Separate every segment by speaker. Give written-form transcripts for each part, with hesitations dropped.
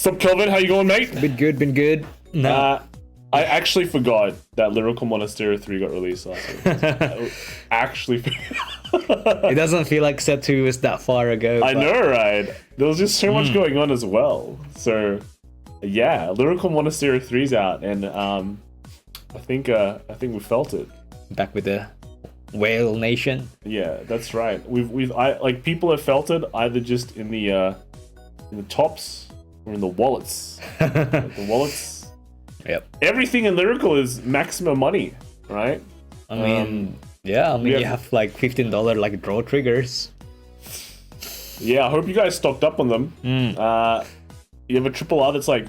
Speaker 1: Sup, Kelvin? How you going, mate?
Speaker 2: Been good. No.
Speaker 1: I actually forgot that Lyrical Monasterio 3 got released last week. I actually
Speaker 2: It doesn't feel like Set 2 was that far ago.
Speaker 1: I know, right? There was just so much going on as well. So, yeah, Lyrical Monasterio 3's out, and I think we felt it.
Speaker 2: Back with the Whale Nation.
Speaker 1: Yeah, that's right. Like people have felt it either just in the tops or in the wallets. Like the wallets.
Speaker 2: Yep.
Speaker 1: Everything in Lyrical is maximum money, right?
Speaker 2: I mean, you have like $15 like draw triggers.
Speaker 1: Yeah, I hope you guys stocked up on them. You have a triple R that's like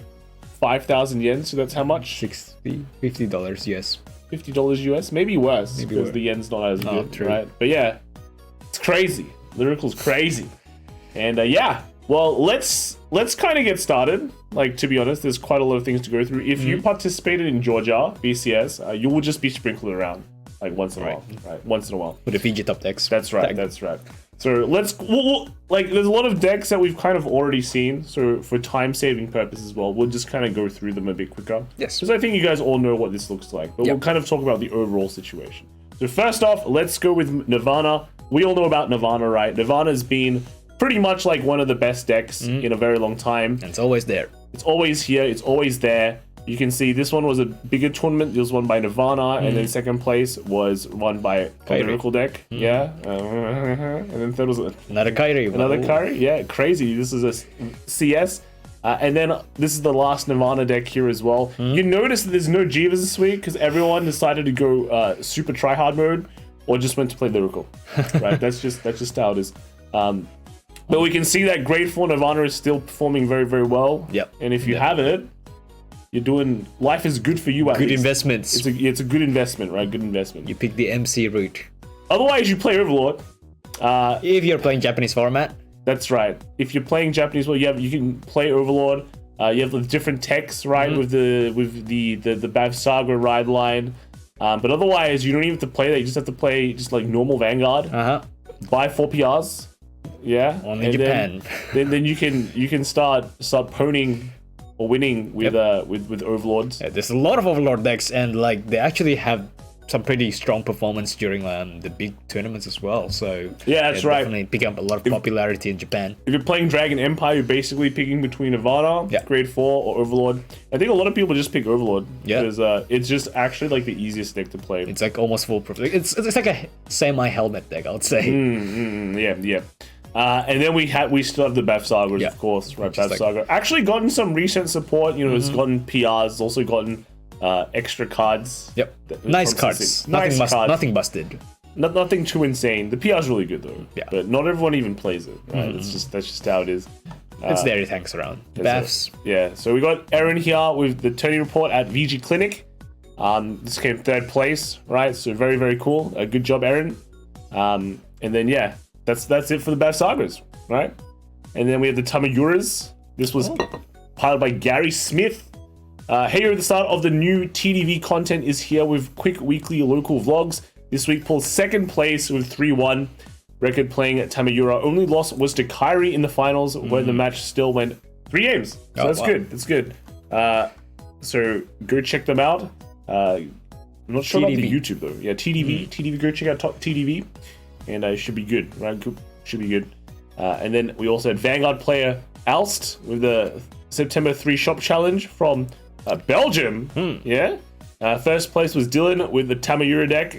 Speaker 1: 5,000 yen, so that's how much?
Speaker 2: $50 US.
Speaker 1: $50 US, maybe worse, because the yen's not as good,
Speaker 2: true.
Speaker 1: right? But yeah, it's crazy. Lyrical's crazy, and well, let's kind of get started. Like, to be honest, there's quite a lot of things to go through. If you participated in Georgia BCS, you will just be sprinkled around like once in a while, right? Once in a while
Speaker 2: With the Fiji top decks.
Speaker 1: That's right. That's right. So like, there's a lot of decks that we've kind of already seen. So for time-saving purposes as well, we'll just kind of go through them a bit quicker.
Speaker 2: Yes.
Speaker 1: Because I think you guys all know what this looks like, but we'll kind of talk about the overall situation. So first off, let's go with Nirvana. We all know about Nirvana, right? Nirvana's been pretty much like one of the best decks in a very long time.
Speaker 2: And it's always there.
Speaker 1: It's always here. It's always there. You can see this one was a bigger tournament. It was won by Nirvana, and then second place was won by a Lyrical deck. Yeah. And then third was
Speaker 2: Another Kairi.
Speaker 1: Another Kairi. Yeah, crazy. This is a CS. And then this is the last Nirvana deck here as well. You notice that there's no Jivas this week because everyone decided to go super tryhard mode or just went to play Lyrical. Right? That's just how it is. But we can see that Grade 4 Nirvana is still performing very, very well.
Speaker 2: Yep.
Speaker 1: And if you have it, you're doing... Life is good for you at
Speaker 2: Good
Speaker 1: least.
Speaker 2: investments.
Speaker 1: It's a good investment, right? Good investment.
Speaker 2: You pick the MC route.
Speaker 1: Otherwise, you play Overlord.
Speaker 2: If you're playing Japanese format.
Speaker 1: That's right. If you're playing Japanese, well, you can play Overlord. You have the different techs, right? With the Bavs Saga ride line. But otherwise, you don't even have to play that. You just have to play just like normal Vanguard. Buy 4 PRs. Yeah.
Speaker 2: Only Japan.
Speaker 1: Then you can start poning or winning with Overlords.
Speaker 2: Yeah, there's a lot of Overlord decks, and like they actually have some pretty strong performance during the big tournaments as well. So
Speaker 1: yeah, that's right.
Speaker 2: Definitely pick up a lot of popularity in Japan.
Speaker 1: If you're playing Dragon Empire, you're basically picking between Nirvana, Grade 4, or Overlord. I think a lot of people just pick Overlord because it's just actually like the easiest deck to play.
Speaker 2: It's like almost foolproof. It's like a semi-helmet deck, I would say.
Speaker 1: Yeah. And then we still have the Bavs Sagas, of course, right? Bavs Saga actually gotten some recent support. You know, it's gotten PRs, it's also gotten extra cards.
Speaker 2: Yep, nice cards. Nothing busted.
Speaker 1: Nothing too insane. The PR is really good though. Yeah, but not everyone even plays it. Right? That's just how it is.
Speaker 2: It's there. It hangs around. Bavs.
Speaker 1: Yeah. So we got Aaron here with the Tony report at VG Clinic. This came third place, right? So very, very cool. Good job, Aaron. And then that's it for the Bavs Sagas, right? And then we have the Tamayuras. This was piloted by Gary Smith. Here at the start of the new TDV content is here with quick weekly local vlogs. This week pulled second place with 3-1. Record playing at Tamayura. Only loss was to Kairi in the finals where the match still went 3 games. So that's good. That's good. So go check them out. I'm not sure about the YouTube though. Yeah, TDV. TDV, go check out Top TDV. And it should be good, right? Should be good. And then we also had Vanguard player Alst with the September 3 shop challenge from Belgium. First place was Dylan with the Tamayura deck.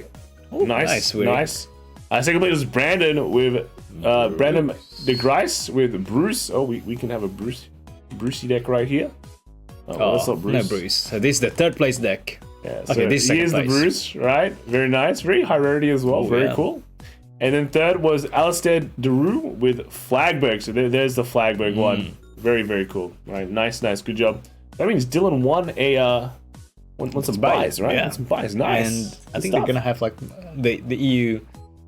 Speaker 2: Ooh,
Speaker 1: nice. Second place was Brandon with Brandon de Grice with Bruce. Oh, we can have a Brucey deck right here. That's not Bruce.
Speaker 2: No Bruce. So this is the third place deck.
Speaker 1: Yeah, so here's the Bruce, right? Very nice. Very high rarity as well. Very cool. And then third was Alistair Deru with Flagburg. So there's the Flagburg one. Very, very cool. Right, nice. Good job. That means Dylan won some buys, right?
Speaker 2: Yeah.
Speaker 1: Some buys, nice.
Speaker 2: And I think they're gonna have like the EU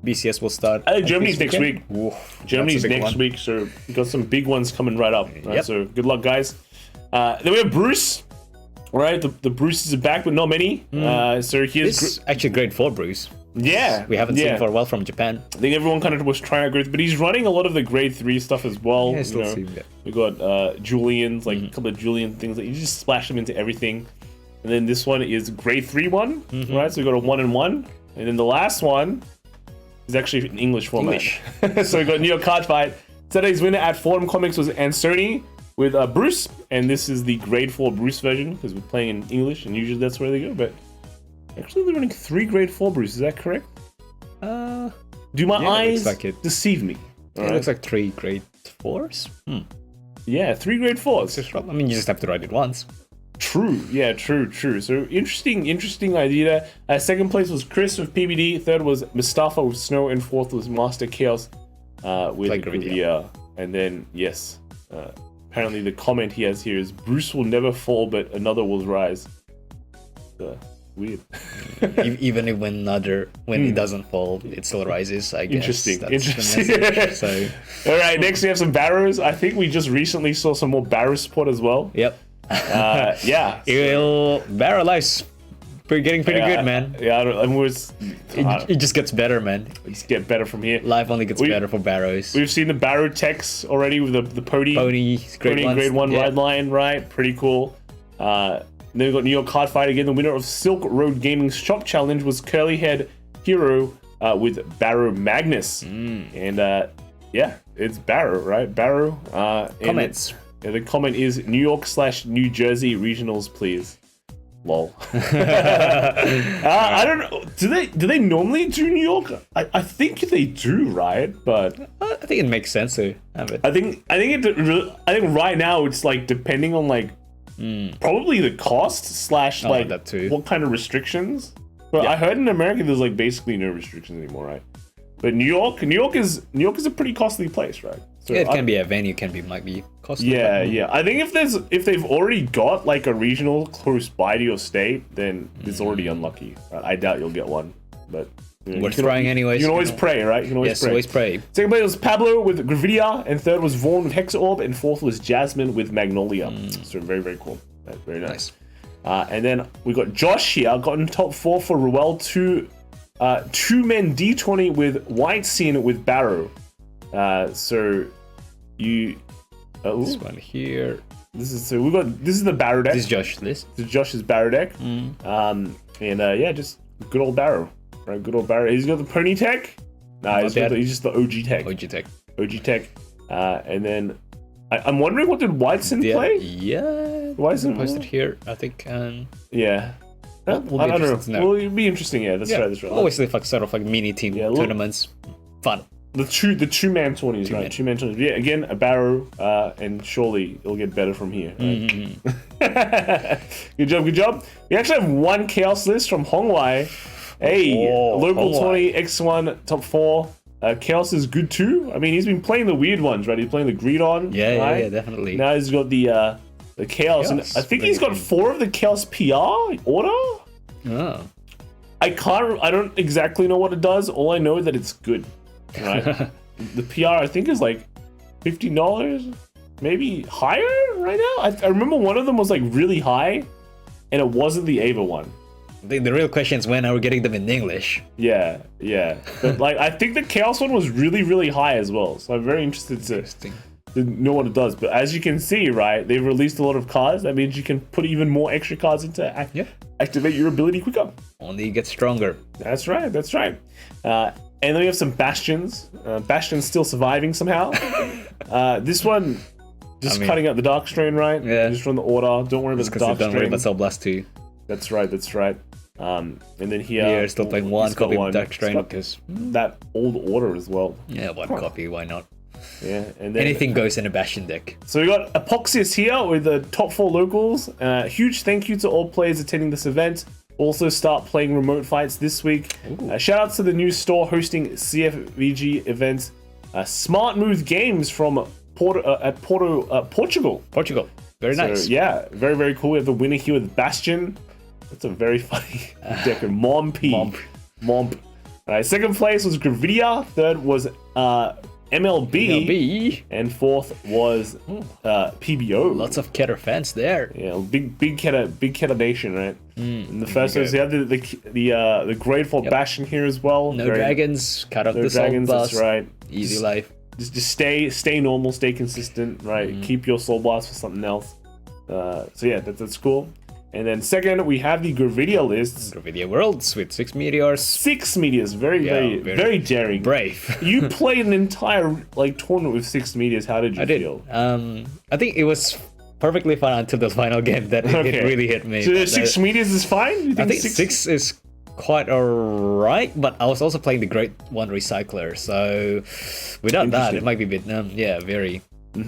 Speaker 2: BCS will start.
Speaker 1: Germany's next week. Germany's next week, so we got some big ones coming right up. Right? So good luck, guys. Then we have Bruce. Right, the Bruces are back, but not many. So here's
Speaker 2: actually Grade 4 Bruce.
Speaker 1: Yeah,
Speaker 2: We haven't
Speaker 1: yeah.
Speaker 2: seen for a while from Japan.
Speaker 1: I think everyone kind of was trying out grade, but he's running a lot of the grade 3 stuff as well.
Speaker 2: Yeah, I
Speaker 1: you
Speaker 2: still
Speaker 1: know.
Speaker 2: see that.
Speaker 1: We got Julian's, like a couple of Julian things that you just splash them into everything. And then this one is grade 3 one, right? So we got a 1 and 1. And then the last one is actually in English format. So we got New York Card Fight. Today's winner at Fordham Comics was Ansoni with Bruce. And this is the grade 4 Bruce version because we're playing in English and usually that's where they go. But actually they're running 3 grade 4 Bruce. Is that correct? Do my eyes
Speaker 2: looks like it.
Speaker 1: deceive me?
Speaker 2: It looks like 3 grade 4s.
Speaker 1: Yeah, 3 grade 4s.
Speaker 2: I mean, you just have to write it once.
Speaker 1: True, yeah, true. So interesting idea. Second place was Chris with PBD. Third was Mustafa with Snow, and fourth was Master Kheios with Gravidia. And then yes, apparently the comment he has here is Bruce will never fall, but another will rise. Weird.
Speaker 2: Even if when it doesn't fall, it still rises. I guess.
Speaker 1: Interesting.
Speaker 2: The message, so.
Speaker 1: All right, next we have some Barrows. I think we just recently saw some more Barrow support as well.
Speaker 2: Yep.
Speaker 1: Yeah.
Speaker 2: Barrow life's getting pretty good, man.
Speaker 1: Yeah,
Speaker 2: It just gets better, man.
Speaker 1: Let's get better from here.
Speaker 2: Life only gets better for Barrows.
Speaker 1: We've seen the Barrow techs already with the Pony
Speaker 2: grade
Speaker 1: 1 ride line, right? Pretty cool. Then we've got New York Card Fight again. The winner of Silk Road Gaming's Shop Challenge was Curly Head Hero with Baromagnes. And yeah, it's Barrow, right? Barrow.
Speaker 2: Comments.
Speaker 1: The comment is New York/New Jersey regionals, please. Lol. I don't know. Do they normally do New York? I think they do, right? But
Speaker 2: I think it makes sense to have it.
Speaker 1: I think right now it's like depending on like probably the cost / like
Speaker 2: that too.
Speaker 1: What kind of restrictions. But I heard in America there's like basically no restrictions anymore, right? But New York is a pretty costly place, right? So
Speaker 2: it can be a venue, might be costly.
Speaker 1: Yeah. I think if they've already got like a regional close by to your state, then it's already unlucky. I doubt you'll get one, but
Speaker 2: worth trying anyways.
Speaker 1: You can always pray, right? You can always pray. Second place was Pablo with Gravidia, and third was Vaughn with Hexaorb, and fourth was Jasmine with Magnolia. So very, very cool. Very nice. And then we got Josh here, got in top 4 for Ruel, two men D20 with White Scene with Barrow. So you
Speaker 2: this one here.
Speaker 1: This is the Barrow deck.
Speaker 2: This is Josh's list.
Speaker 1: This is Josh's Barrow deck. Yeah, just good old Barrow. Right, good old Barrow. He's got the pony tech. Nah, he's just the OG tech. OG tech. And then I'm wondering what did Whiteson play?
Speaker 2: Yeah.
Speaker 1: Whiteson
Speaker 2: posted here, I think.
Speaker 1: Yeah. I don't know. Well, it'd be interesting. Yeah, that's right.
Speaker 2: Always like sort of like mini team tournaments. Fun.
Speaker 1: The two-man tourneys, right? Two-man tourneys. Yeah, again, a Barrow, and surely it'll get better from here. Right? Good job. We actually have one Chaos list from Hongwai. Hey, local 20 X1 top 4. Chaos is good too. I mean, he's been playing the weird ones, right? He's playing the Greedon.
Speaker 2: Yeah, definitely.
Speaker 1: Now he's got the Chaos, and I think he's got 4 of the Chaos PR order.
Speaker 2: Oh.
Speaker 1: I don't exactly know what it does. All I know is that it's good. Right? The PR I think is like $50, maybe higher right now. I remember one of them was like really high, and it wasn't the Ava one.
Speaker 2: The real question is when are we getting them in English?
Speaker 1: Yeah. But like I think the Chaos one was really, really high as well. So I'm very interested to know what it does. But as you can see, right, they've released a lot of cards. That means you can put even more extra cards into activate your ability quicker.
Speaker 2: Only get stronger.
Speaker 1: That's right. And then we have some Bastions. Bastion's still surviving somehow. This one, cutting out the Dark Strain, right?
Speaker 2: Yeah.
Speaker 1: Just run the order. Don't worry about the Dark Strain.
Speaker 2: Don't worry about Cell Blast 2.
Speaker 1: That's right. And then here...
Speaker 2: still playing one copy of Dark Strain because...
Speaker 1: that old order as well.
Speaker 2: Yeah, one copy, why not?
Speaker 1: Yeah, and then...
Speaker 2: anything goes in a Bastion deck. So
Speaker 1: we got Apoxius here with the top 4 locals. Huge thank you to all players attending this event. Also start playing remote fights this week. Shout out to the new store hosting CFVG events. Smart Move Games from Portugal.
Speaker 2: Very nice.
Speaker 1: Yeah, very, very cool. We have the winner here with Bastion. That's a very funny deck. Momp. Second place was Gravidia. Third was MLB. And fourth was PBO.
Speaker 2: Lots of Keter fans there.
Speaker 1: Yeah, big Keter nation, right? And the first was the Grateful Bastion here as well.
Speaker 2: No dragons, cut up the
Speaker 1: dragons,
Speaker 2: soul blast.
Speaker 1: that's right.
Speaker 2: Easy life.
Speaker 1: Just stay normal, stay consistent, right? Keep your soul blast for something else. So yeah, that's cool. And then second, we have the Gravidia lists.
Speaker 2: Gravidia Worlds with 6 meteors.
Speaker 1: 6 meteors, very daring.
Speaker 2: Brave.
Speaker 1: You played an entire tournament with 6 meteors. How did you feel?
Speaker 2: I think it was perfectly fine until the final game that it really hit me.
Speaker 1: So 6 meteors is fine? You think
Speaker 2: I think 6 is quite alright, but I was also playing the Great One Recycler, so without that, it might be a bit, very... I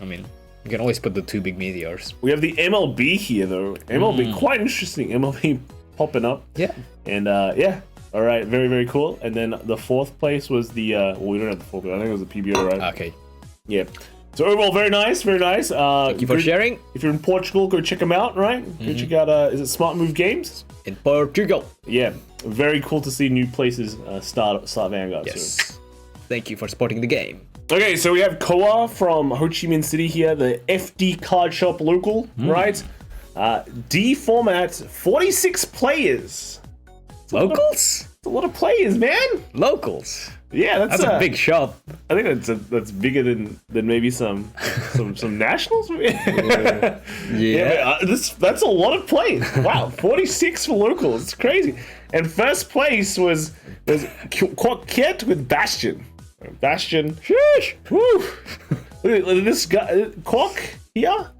Speaker 2: mean, you can always put the 2 big meteors. We
Speaker 1: have the MLB here, though. MLB, quite interesting. MLB popping up.
Speaker 2: Yeah.
Speaker 1: And, yeah. All right, very cool. And then the fourth place was the... we don't have the fourth, I think it was the PBO, right?
Speaker 2: Okay.
Speaker 1: Yeah. So overall, very nice.
Speaker 2: Thank you for sharing.
Speaker 1: If you're in Portugal, go check them out, right? Go check out, is it Smart Move Games?
Speaker 2: In Portugal.
Speaker 1: Yeah, very cool to see new places start Vanguard.
Speaker 2: Yes.
Speaker 1: So.
Speaker 2: Thank you for supporting the game.
Speaker 1: Okay, so we have Koa from Ho Chi Minh City here, the FD card shop local, right? D format, 46 players.
Speaker 2: Locals?
Speaker 1: That's a lot of players, man.
Speaker 2: Locals.
Speaker 1: Yeah,
Speaker 2: that's a big shop.
Speaker 1: I think that's bigger than maybe some nationals. Yeah, that's a lot of players. Wow, 46 for locals. It's crazy. And first place was Quaket with Bastion. Bastion.
Speaker 2: Sheesh.
Speaker 1: Woo. Look at this guy, Quack here.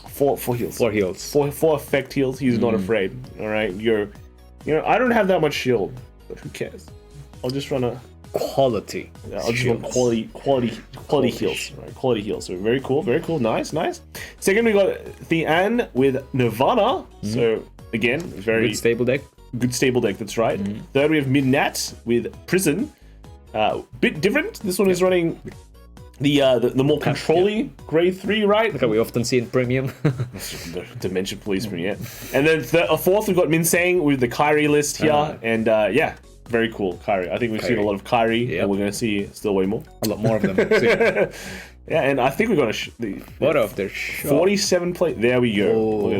Speaker 1: Four heals.
Speaker 2: 4 heals.
Speaker 1: Four effect heals. He's not afraid. All right, I don't have that much shield, but who cares? I'll just run a
Speaker 2: quality.
Speaker 1: Yeah, I'll just run quality heals. Right, quality heals. So very cool, nice. Second, we got Thean with Nirvana. So again, very
Speaker 2: good stable deck.
Speaker 1: Good stable deck. That's right. Third, we have Midnat with Prison. Bit different. This one is running the more controlly grade 3, right?
Speaker 2: Like we often see in premium.
Speaker 1: The Dimension Policeman, yeah. And then fourth, we've got Minsang with the Kyrie list here, and yeah. Very cool, Kyrie. I think we've seen a lot of Kyrie, and we're going to see still way more.
Speaker 2: A lot more of them.
Speaker 1: Yeah, and I think we're going to...
Speaker 2: What of their shop?
Speaker 1: 47 play... There we go. Oh. Look at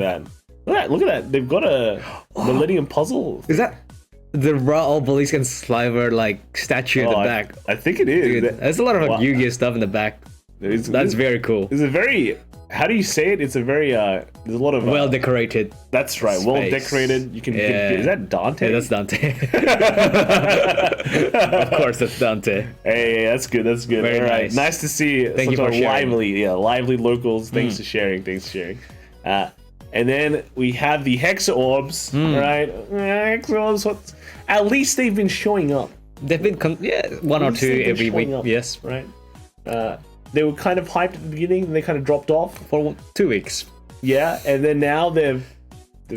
Speaker 1: that. Look at that. They've got a Millennium Puzzle.
Speaker 2: Is that the raw obelisk and sliver statue in the back?
Speaker 1: I think it is.
Speaker 2: Dude, there's a lot of Yu-Gi-Oh stuff in the back. That's very cool.
Speaker 1: It's a very... How do you say it? It's a very there's a lot of
Speaker 2: well decorated.
Speaker 1: That's right. Space. Well decorated. You can is that Dante?
Speaker 2: Yeah, that's Dante. Of course, that's Dante.
Speaker 1: Hey, that's good.
Speaker 2: Very
Speaker 1: all right. Nice to see.
Speaker 2: Thank you for sharing.
Speaker 1: lively locals. Thanks for sharing. And then we have the Hexaorbs, right? Hexaorbs. At least they've been showing up.
Speaker 2: They've been one or two every week. Yes,
Speaker 1: right. They were kind of hyped at the beginning, and they kind of dropped off
Speaker 2: for 2 weeks.
Speaker 1: Yeah, and then now they've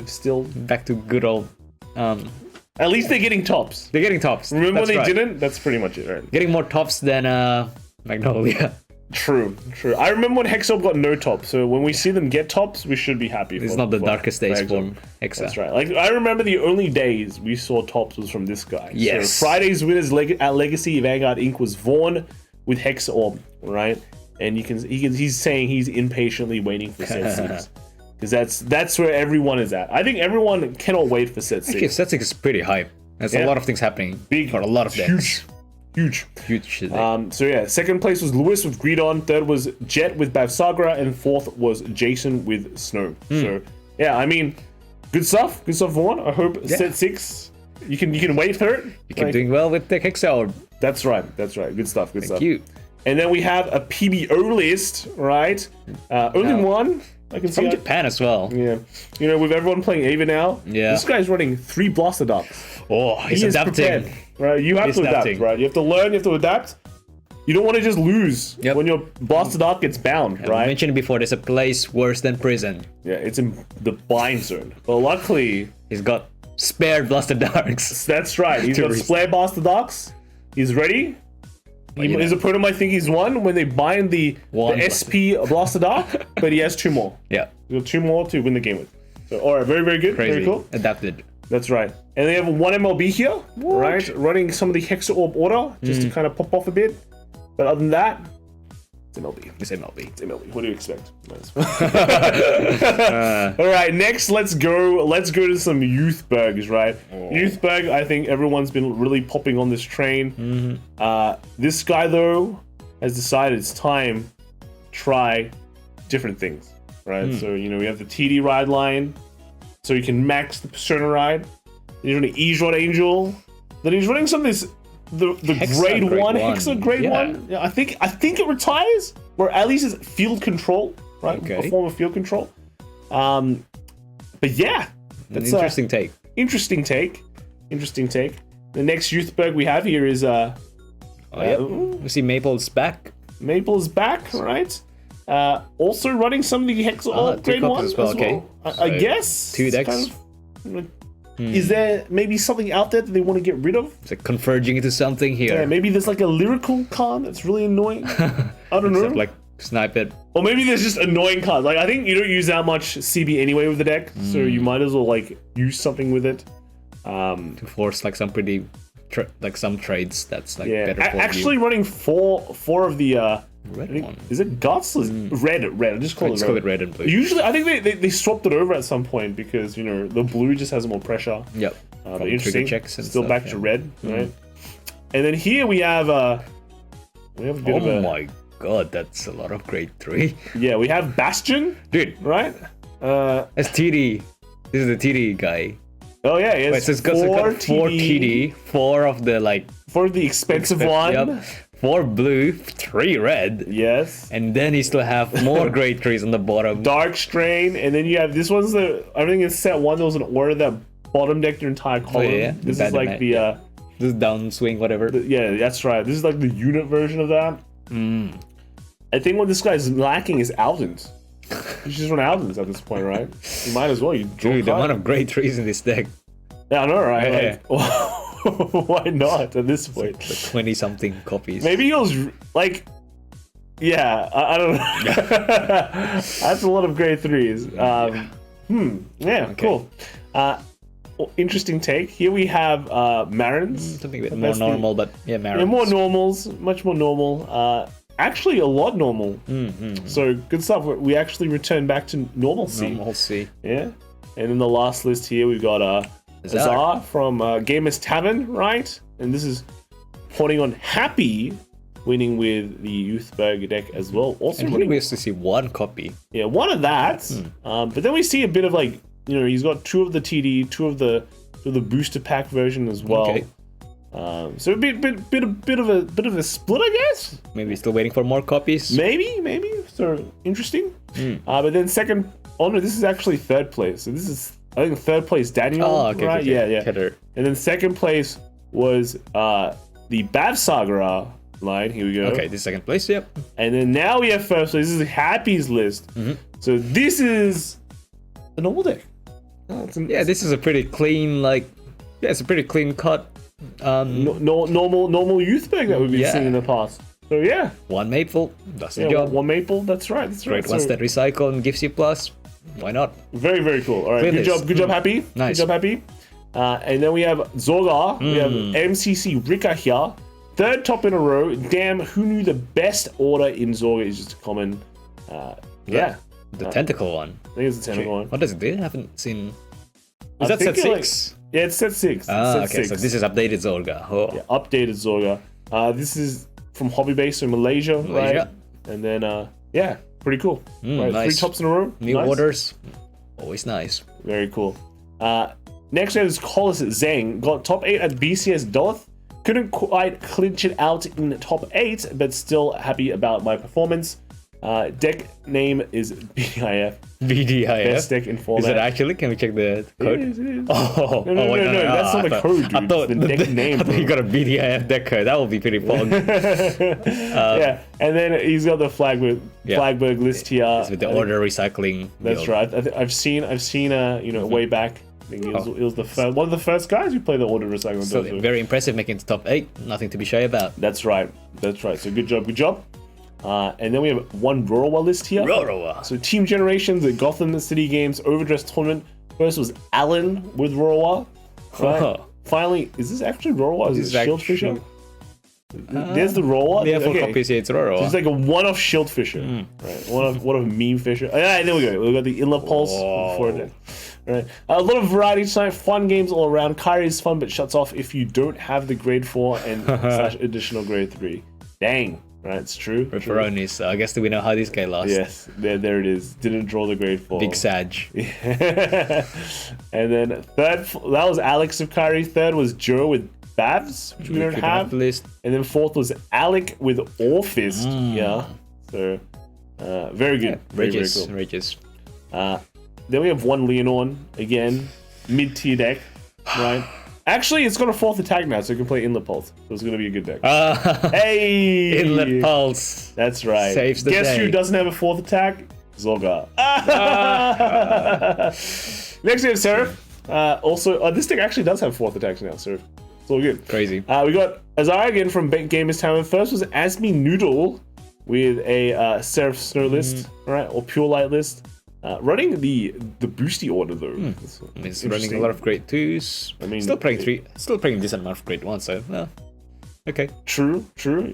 Speaker 1: still
Speaker 2: back to good old.
Speaker 1: At least they're getting tops.
Speaker 2: They're getting tops.
Speaker 1: Remember when they didn't? That's pretty much it, right?
Speaker 2: Getting more tops than Magnolia.
Speaker 1: True. I remember when Hexaorb got no top, so when we see them get tops, we should be happy.
Speaker 2: It's not the darkest days for Hexa.
Speaker 1: That's right. Like I remember the only days we saw tops was from this guy.
Speaker 2: Yes.
Speaker 1: So Friday's winners at Legacy Vanguard Inc. was Vaughn with Hexaorb, right? And he's saying he's impatiently waiting for set 6 because that's where everyone is at. I think everyone cannot wait for set 6.
Speaker 2: Actually, set 6 is pretty hype. There's a lot of things happening.
Speaker 1: Big
Speaker 2: for a lot of decks.
Speaker 1: Huge.
Speaker 2: So
Speaker 1: yeah, second place was Lewis with Greedon. Third was Jet with Bavsagra, and fourth was Jason with Snow. So yeah, I mean, good stuff, Vaughn. I hope set 6 you can wait for it.
Speaker 2: You keep doing well with the Hexaorb.
Speaker 1: That's right. Good stuff.
Speaker 2: Thank you.
Speaker 1: And then we have a PBO list, right? Only one. I can see
Speaker 2: from Japan as well.
Speaker 1: Yeah. With everyone playing Ava now, this guy's running 3 Blaster Ducks.
Speaker 2: Oh, he's adapting.
Speaker 1: Prepared, right? You have to adapt, right? You have to learn, you have to adapt. You don't want to just lose when your Blaster Duck gets bound, right?
Speaker 2: I mentioned before, there's a place worse than prison.
Speaker 1: Yeah, it's in the bind zone. But luckily...
Speaker 2: He's got spare Blaster Ducks.
Speaker 1: That's right. He's got spare Blaster Ducks. He's ready. His opponent might think he's won when they bind the SP Blaster Duck, but he has 2 more.
Speaker 2: Yeah.
Speaker 1: He's got 2 more to win the game with. So, all right, very good.
Speaker 2: Crazy.
Speaker 1: Very cool.
Speaker 2: Adapted.
Speaker 1: That's right. And they have 1 MLB here, right? Running some of the Hexaorb order, just to kind of pop off a bit. But other than that, it's MLB.
Speaker 2: It's MLB.
Speaker 1: It's MLB. What do you expect? All right, next let's go to some Youthbergs, right? Youthberg, I think everyone's been really popping on this train. This guy though has decided it's time to try different things, right? So you know we have the TD ride line, so you can max the Persona ride. Then he's running Ease-Rod Angel. Then he's running some of this the grade one Hexa grade one. Yeah, I think it retires, or at least it's field control, right?
Speaker 2: Okay.
Speaker 1: A form of field control. But yeah,
Speaker 2: that's an interesting take.
Speaker 1: Interesting take. The next Youthberg we have here is
Speaker 2: We see Maple's back.
Speaker 1: Maple's back, right? Also running some of the Hexaorb grade one
Speaker 2: as well. Okay.
Speaker 1: I guess
Speaker 2: 2 decks.
Speaker 1: Kind of, is there maybe something out there that they want to get rid of?
Speaker 2: It's like converging into something here.
Speaker 1: Yeah, maybe there's like a lyrical card that's really annoying. I don't know.
Speaker 2: Like snipe it.
Speaker 1: Or maybe there's just annoying cards. Like I think you don't use that much CB anyway with the deck, so you might as well like use something with it.
Speaker 2: To force like some pretty some trades that's like better for
Speaker 1: actually running four of the
Speaker 2: red one.
Speaker 1: Is it Guts? Red. I just call it
Speaker 2: red and blue.
Speaker 1: Usually, I think they swapped it over at some point because you know the blue just has more pressure.
Speaker 2: Yep.
Speaker 1: But interesting.
Speaker 2: Checks and
Speaker 1: still
Speaker 2: stuff,
Speaker 1: back to red, right? And then here we have a bit of a.
Speaker 2: Oh my god, that's a lot of grade 3.
Speaker 1: Yeah, we have Bastion,
Speaker 2: dude.
Speaker 1: Right?
Speaker 2: That's TD. This is the TD guy.
Speaker 1: Oh yeah, he has
Speaker 2: so it's got 4 TD, 4 of the like.
Speaker 1: 4 of the expensive one.
Speaker 2: Yep. 4 blue, 3 red.
Speaker 1: Yes.
Speaker 2: And then you still have more grade 3s on the bottom.
Speaker 1: Dark Strain, and then you have this one's everything in set 1. There was an order that bottom decked your entire column.
Speaker 2: Oh, yeah.
Speaker 1: This is like the
Speaker 2: this is downswing, whatever.
Speaker 1: Yeah, that's right. This is like the unit version of that. I think what this guy's lacking is Aldens. You should just run Aldens at this point, right? You might as well. You draw
Speaker 2: Dude, the amount of grade 3s in this deck.
Speaker 1: Yeah, I know, right?
Speaker 2: Yeah.
Speaker 1: Like, why not at this point?
Speaker 2: Like 20-something copies.
Speaker 1: Maybe he was like, yeah, I don't know. That's a lot of grade 3s. Yeah, okay. Cool. Interesting take. Here we have Marins.
Speaker 2: Something a bit more normal, but yeah, Marins.
Speaker 1: Yeah, more normals, much more normal. Actually, a lot normal. So good stuff. We actually returned back to normalcy.
Speaker 2: Normalcy.
Speaker 1: Yeah. And in the last list here, we've got Azar from Gamers Tavern, right? And this is putting on Happy, winning with the Youthberg deck as well. Also,
Speaker 2: and here we used to see 1 copy.
Speaker 1: Yeah, 1 of that. But then we see a bit of like, you know, he's got 2 of the TD, 2 of the booster pack version as well. Okay. So a bit of a split, I guess.
Speaker 2: Maybe still waiting for more copies.
Speaker 1: Maybe. So interesting. But then second. Oh no, this is actually third place. So this is I think third place Daniel.
Speaker 2: Oh, okay,
Speaker 1: right?
Speaker 2: Okay.
Speaker 1: Yeah.
Speaker 2: Killer.
Speaker 1: And then second place was the Bavs Saga line. Here we go.
Speaker 2: Okay, this is second place. Yep.
Speaker 1: And then now we have first place. This is Happy's list. So this is the normal deck.
Speaker 2: This is a pretty clean it's a pretty clean cut.
Speaker 1: Normal Youthberg that we've been seeing in the past. So yeah,
Speaker 2: 1 maple, that's the job.
Speaker 1: 1 maple, that's right.
Speaker 2: Great ones that recycle and gives you plus. Why not?
Speaker 1: Very, very cool. All right, good job, Happy.
Speaker 2: Nice.
Speaker 1: Good job, Happy. And then we have Zorga. We have MCC Rika here. 3rd top in a row. Damn, who knew the best order in Zorga is just a common.
Speaker 2: The tentacle one.
Speaker 1: I think it's the tentacle one.
Speaker 2: What does it do? I haven't seen. Is that set 6?
Speaker 1: Yeah, it's set 6.
Speaker 2: Okay, so this is updated Zorga. Oh.
Speaker 1: Yeah, updated Zorga. This is from Hobby Base in Malaysia, right? And then, pretty cool. Right,
Speaker 2: nice.
Speaker 1: 3 tops in a row.
Speaker 2: New orders. Always nice.
Speaker 1: Very cool. Next we have is Collis Zhang. Got top 8 at BCS Doth. Couldn't quite clinch it out in top 8, but still happy about my performance. Deck name is BDIF.
Speaker 2: BDIF?
Speaker 1: Best deck in format.
Speaker 2: Is it actually? Can we check the code?
Speaker 1: It is.
Speaker 2: Oh,
Speaker 1: no, that's not the code, dude.
Speaker 2: I thought
Speaker 1: the deck name.
Speaker 2: I thought you got a BDIF deck code. That would be pretty fun.
Speaker 1: Yeah, and then he's got the Flagburg list here.
Speaker 2: It's with the order recycling.
Speaker 1: That's right. I've seen way back. I think it was the first, one of the first guys who played the order recycling.
Speaker 2: So very impressive, making it top 8. Nothing to be shy about.
Speaker 1: That's right. So good job. And then we have 1 Rorowa list here.
Speaker 2: Rorowa.
Speaker 1: So Team Generations, the Gotham City Games Overdress Tournament. First was Alan with Rorowa. Right? Finally, is this actually Rorowa? Is it Shield Fisher? There's the Rorowa.
Speaker 2: Yeah, for
Speaker 1: Okay.
Speaker 2: copies, yeah, it's Rorowa.
Speaker 1: So it's like a one-off shield fisher, right? One of meme fisher. Yeah, there we go. We got the Illa Pulse before that. Right. A lot of variety tonight. Fun games all around. Kyrie is fun, but shuts off if you don't have the grade 4 and / additional grade 3. Dang. Right, it's true.
Speaker 2: Pepperonis. I guess we know how this guy lost.
Speaker 1: Yes, there it is. Didn't draw the grade 4.
Speaker 2: Big Sag.
Speaker 1: And then third, that was Alex of Kyrie. Third was Joe with Bavs, which we don't have.
Speaker 2: List.
Speaker 1: And then fourth was Alec with Orfist. Yeah. So, very good. Very, very cool.
Speaker 2: Regis.
Speaker 1: Then we have one Lianorn, again, mid-tier deck, right? Actually, it's got a 4th attack now, so it can play Inlet Pulse. So it's going to be a good deck. Hey!
Speaker 2: Inlet Pulse.
Speaker 1: That's right.
Speaker 2: Saves the
Speaker 1: Guess
Speaker 2: day.
Speaker 1: who doesn't have a 4th attack? Zorga. Next we have Seraph. Also, this deck actually does have 4th attacks now, so it's all good.
Speaker 2: Crazy.
Speaker 1: We got Azara again from Gamers Town. First was Asmi Noodle with a Seraph Snow list, right? Or Pure Light list. Running the boosty order though.
Speaker 2: It's running a lot of grade 2s.
Speaker 1: I mean,
Speaker 2: still playing decent amount of grade 1s, so okay.
Speaker 1: True.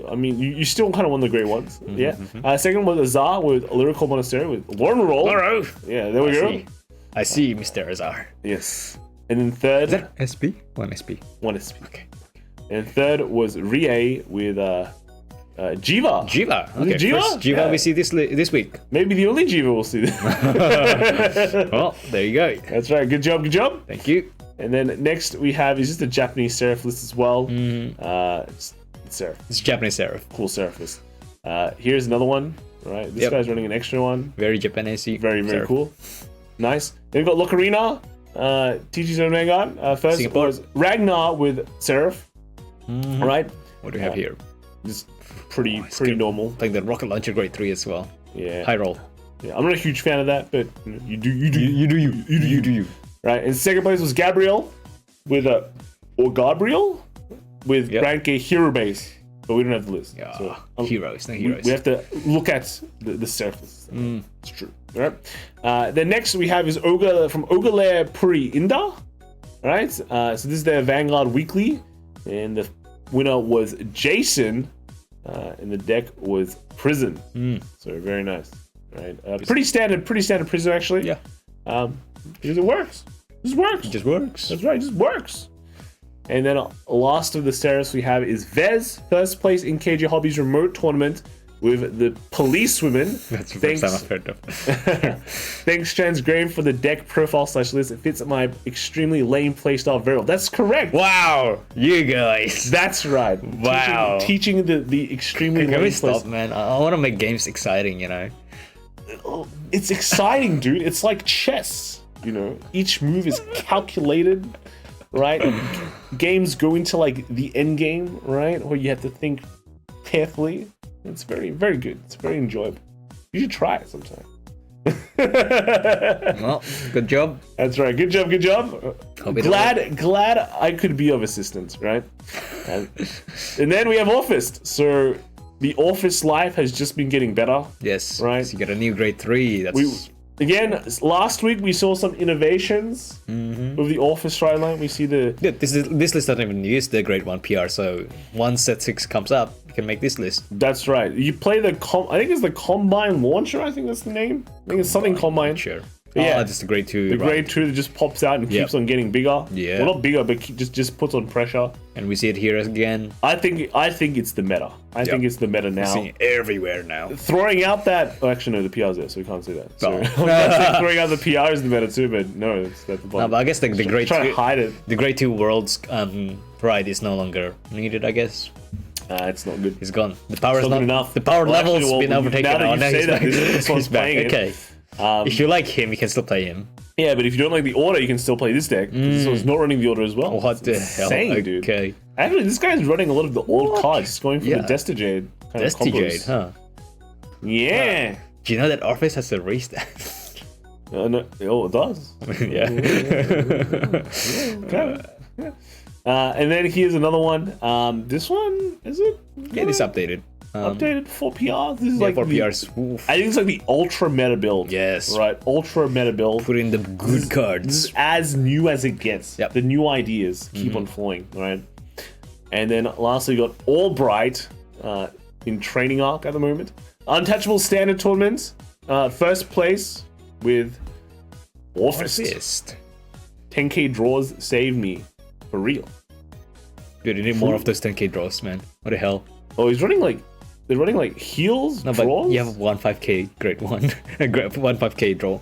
Speaker 1: I mean, you still kind of won the grade ones. Yeah. Second was Azar with Lyrical Monasterio with Lauren Roll.
Speaker 2: Loro.
Speaker 1: Yeah, there we go.
Speaker 2: I see, Mr. Azar.
Speaker 1: Yes. And then third.
Speaker 2: Is that SP? One SP.
Speaker 1: One SP.
Speaker 2: Okay.
Speaker 1: And third was Rie with Jiva.
Speaker 2: Jiva.
Speaker 1: Was it
Speaker 2: Okay.
Speaker 1: Jiva?
Speaker 2: First Jiva
Speaker 1: Yeah.
Speaker 2: we see this week.
Speaker 1: Maybe the only Jiva we'll see.
Speaker 2: Well, there you go.
Speaker 1: That's right. Good job.
Speaker 2: Thank you.
Speaker 1: And then next we have is just a Japanese Seraph list as well. It's Seraph.
Speaker 2: It's Japanese Seraph.
Speaker 1: Cool Seraph list. Here's another one. All right. This guy's running an extra one.
Speaker 2: Very Japanese.
Speaker 1: Very, very cool. Nice. Then we've got Locarina. TG's own Vanguard. First
Speaker 2: Singapore.
Speaker 1: was Ragnar with Seraph. All right.
Speaker 2: What do we have here?
Speaker 1: Just pretty normal.
Speaker 2: Playing the rocket launcher grade 3 as well.
Speaker 1: Yeah.
Speaker 2: High roll.
Speaker 1: Yeah. I'm not a huge fan of that, but you do you. Right. And second place was Gabriel with or Gabriel with Rank A Hero Base, but we don't have the list.
Speaker 2: Yeah.
Speaker 1: So,
Speaker 2: heroes, no heroes.
Speaker 1: we have to look at the surface. It's true. All right. Then next we have is Ogre from Ogre Lair Puri Inda. All right. So this is their Vanguard Weekly, and the winner was Jason, and the deck was Prison. So very nice. All right. Pretty standard Prison actually.
Speaker 2: Yeah.
Speaker 1: Because it works. It
Speaker 2: Just works.
Speaker 1: That's right. It just works. And then last of the Seraphs we have is Vez, first place in KJ Hobbies remote tournament with the police women.
Speaker 2: That's the first time I've heard of.
Speaker 1: Thanks, Transgrave, for the deck profile / list. It fits my extremely lame playstyle very well. That's correct.
Speaker 2: Wow, you guys.
Speaker 1: That's right.
Speaker 2: Wow.
Speaker 1: Teaching the extremely
Speaker 2: Can
Speaker 1: lame
Speaker 2: we stop,
Speaker 1: playstyle.
Speaker 2: man? I want to make games exciting, you know.
Speaker 1: It's exciting, dude. It's like chess. You know, each move is calculated, right? Games go into like the end game, right? Where you have to think carefully. It's very, very good. It's very enjoyable. You should try it sometime.
Speaker 2: Well, good job.
Speaker 1: That's right. Good job.
Speaker 2: Hope it
Speaker 1: Glad I could be of assistance, right? And then we have Orfist. So the Orfist life has just been getting better.
Speaker 2: Yes.
Speaker 1: Right.
Speaker 2: So you got a new grade 3. That's
Speaker 1: Again, last week we saw some innovations with the Orfist right line. We see the
Speaker 2: good. This list doesn't even use the grade 1 PR. So once set 6 comes up, you can make this list.
Speaker 1: That's right. You play the I think it's the Combine Launcher. I think that's the name. I think it's something Combine.
Speaker 2: Sure.
Speaker 1: Yeah.
Speaker 2: Just the grade 2.
Speaker 1: The grade 2 that just pops out and keeps on getting bigger.
Speaker 2: Yeah.
Speaker 1: Well, not bigger, but just puts on pressure.
Speaker 2: And we see it here again.
Speaker 1: I think it's the meta. I think it's the meta now.
Speaker 2: Seeing it everywhere now.
Speaker 1: Throwing out that... Oh, actually, no, the PR's there, so we can't say that. So,
Speaker 2: Oh.
Speaker 1: I was about to say throwing out the PR is the meta too, but no, that's the
Speaker 2: No,
Speaker 1: bottom.
Speaker 2: but I guess the grade
Speaker 1: Trying
Speaker 2: 2...
Speaker 1: to hide it.
Speaker 2: The grade 2 world's pride is no longer needed, I guess.
Speaker 1: It's not good.
Speaker 2: He's gone. The power is
Speaker 1: not
Speaker 2: not
Speaker 1: good enough.
Speaker 2: The power
Speaker 1: Well,
Speaker 2: level's
Speaker 1: actually, well,
Speaker 2: been overtaken.
Speaker 1: now that you
Speaker 2: now
Speaker 1: say
Speaker 2: he's
Speaker 1: that,
Speaker 2: back.
Speaker 1: this one's
Speaker 2: He's back.
Speaker 1: playing it.
Speaker 2: Okay. If you like him, you can still play him.
Speaker 1: Yeah, but if you don't like the order, you can still play this deck. This one's not running the order as well.
Speaker 2: What the
Speaker 1: It's
Speaker 2: hell?
Speaker 1: insane, dude.
Speaker 2: Okay.
Speaker 1: Actually, this guy's running a lot of the old cards. He's going for
Speaker 2: Yeah.
Speaker 1: the Destigade kind of
Speaker 2: Destigade,
Speaker 1: combos.
Speaker 2: huh?
Speaker 1: Yeah.
Speaker 2: Do you know that Orfist has a race that?
Speaker 1: No, oh, it does.
Speaker 2: Yeah.
Speaker 1: Okay. And then here's another one. This one, is it?
Speaker 2: Yeah, it's updated.
Speaker 1: Updated for PR. This is
Speaker 2: Yeah,
Speaker 1: like
Speaker 2: for
Speaker 1: the,
Speaker 2: PRs. Oof.
Speaker 1: I think it's like the ultra meta build.
Speaker 2: Yes.
Speaker 1: Right. Ultra meta build.
Speaker 2: Put in the good cards.
Speaker 1: This is as new as it gets.
Speaker 2: Yep.
Speaker 1: The new ideas keep on flowing. Right. And then lastly, we got Albright in training arc at the moment. Untouchable standard tournaments. First place with Orfist. 10k draws save me. For real.
Speaker 2: Dude, you need more of those 10k draws, man. What the hell?
Speaker 1: Oh, he's running like... They're running like heals,
Speaker 2: No,
Speaker 1: draws?
Speaker 2: but you have 1 5k, great one. A great 1 5k draw.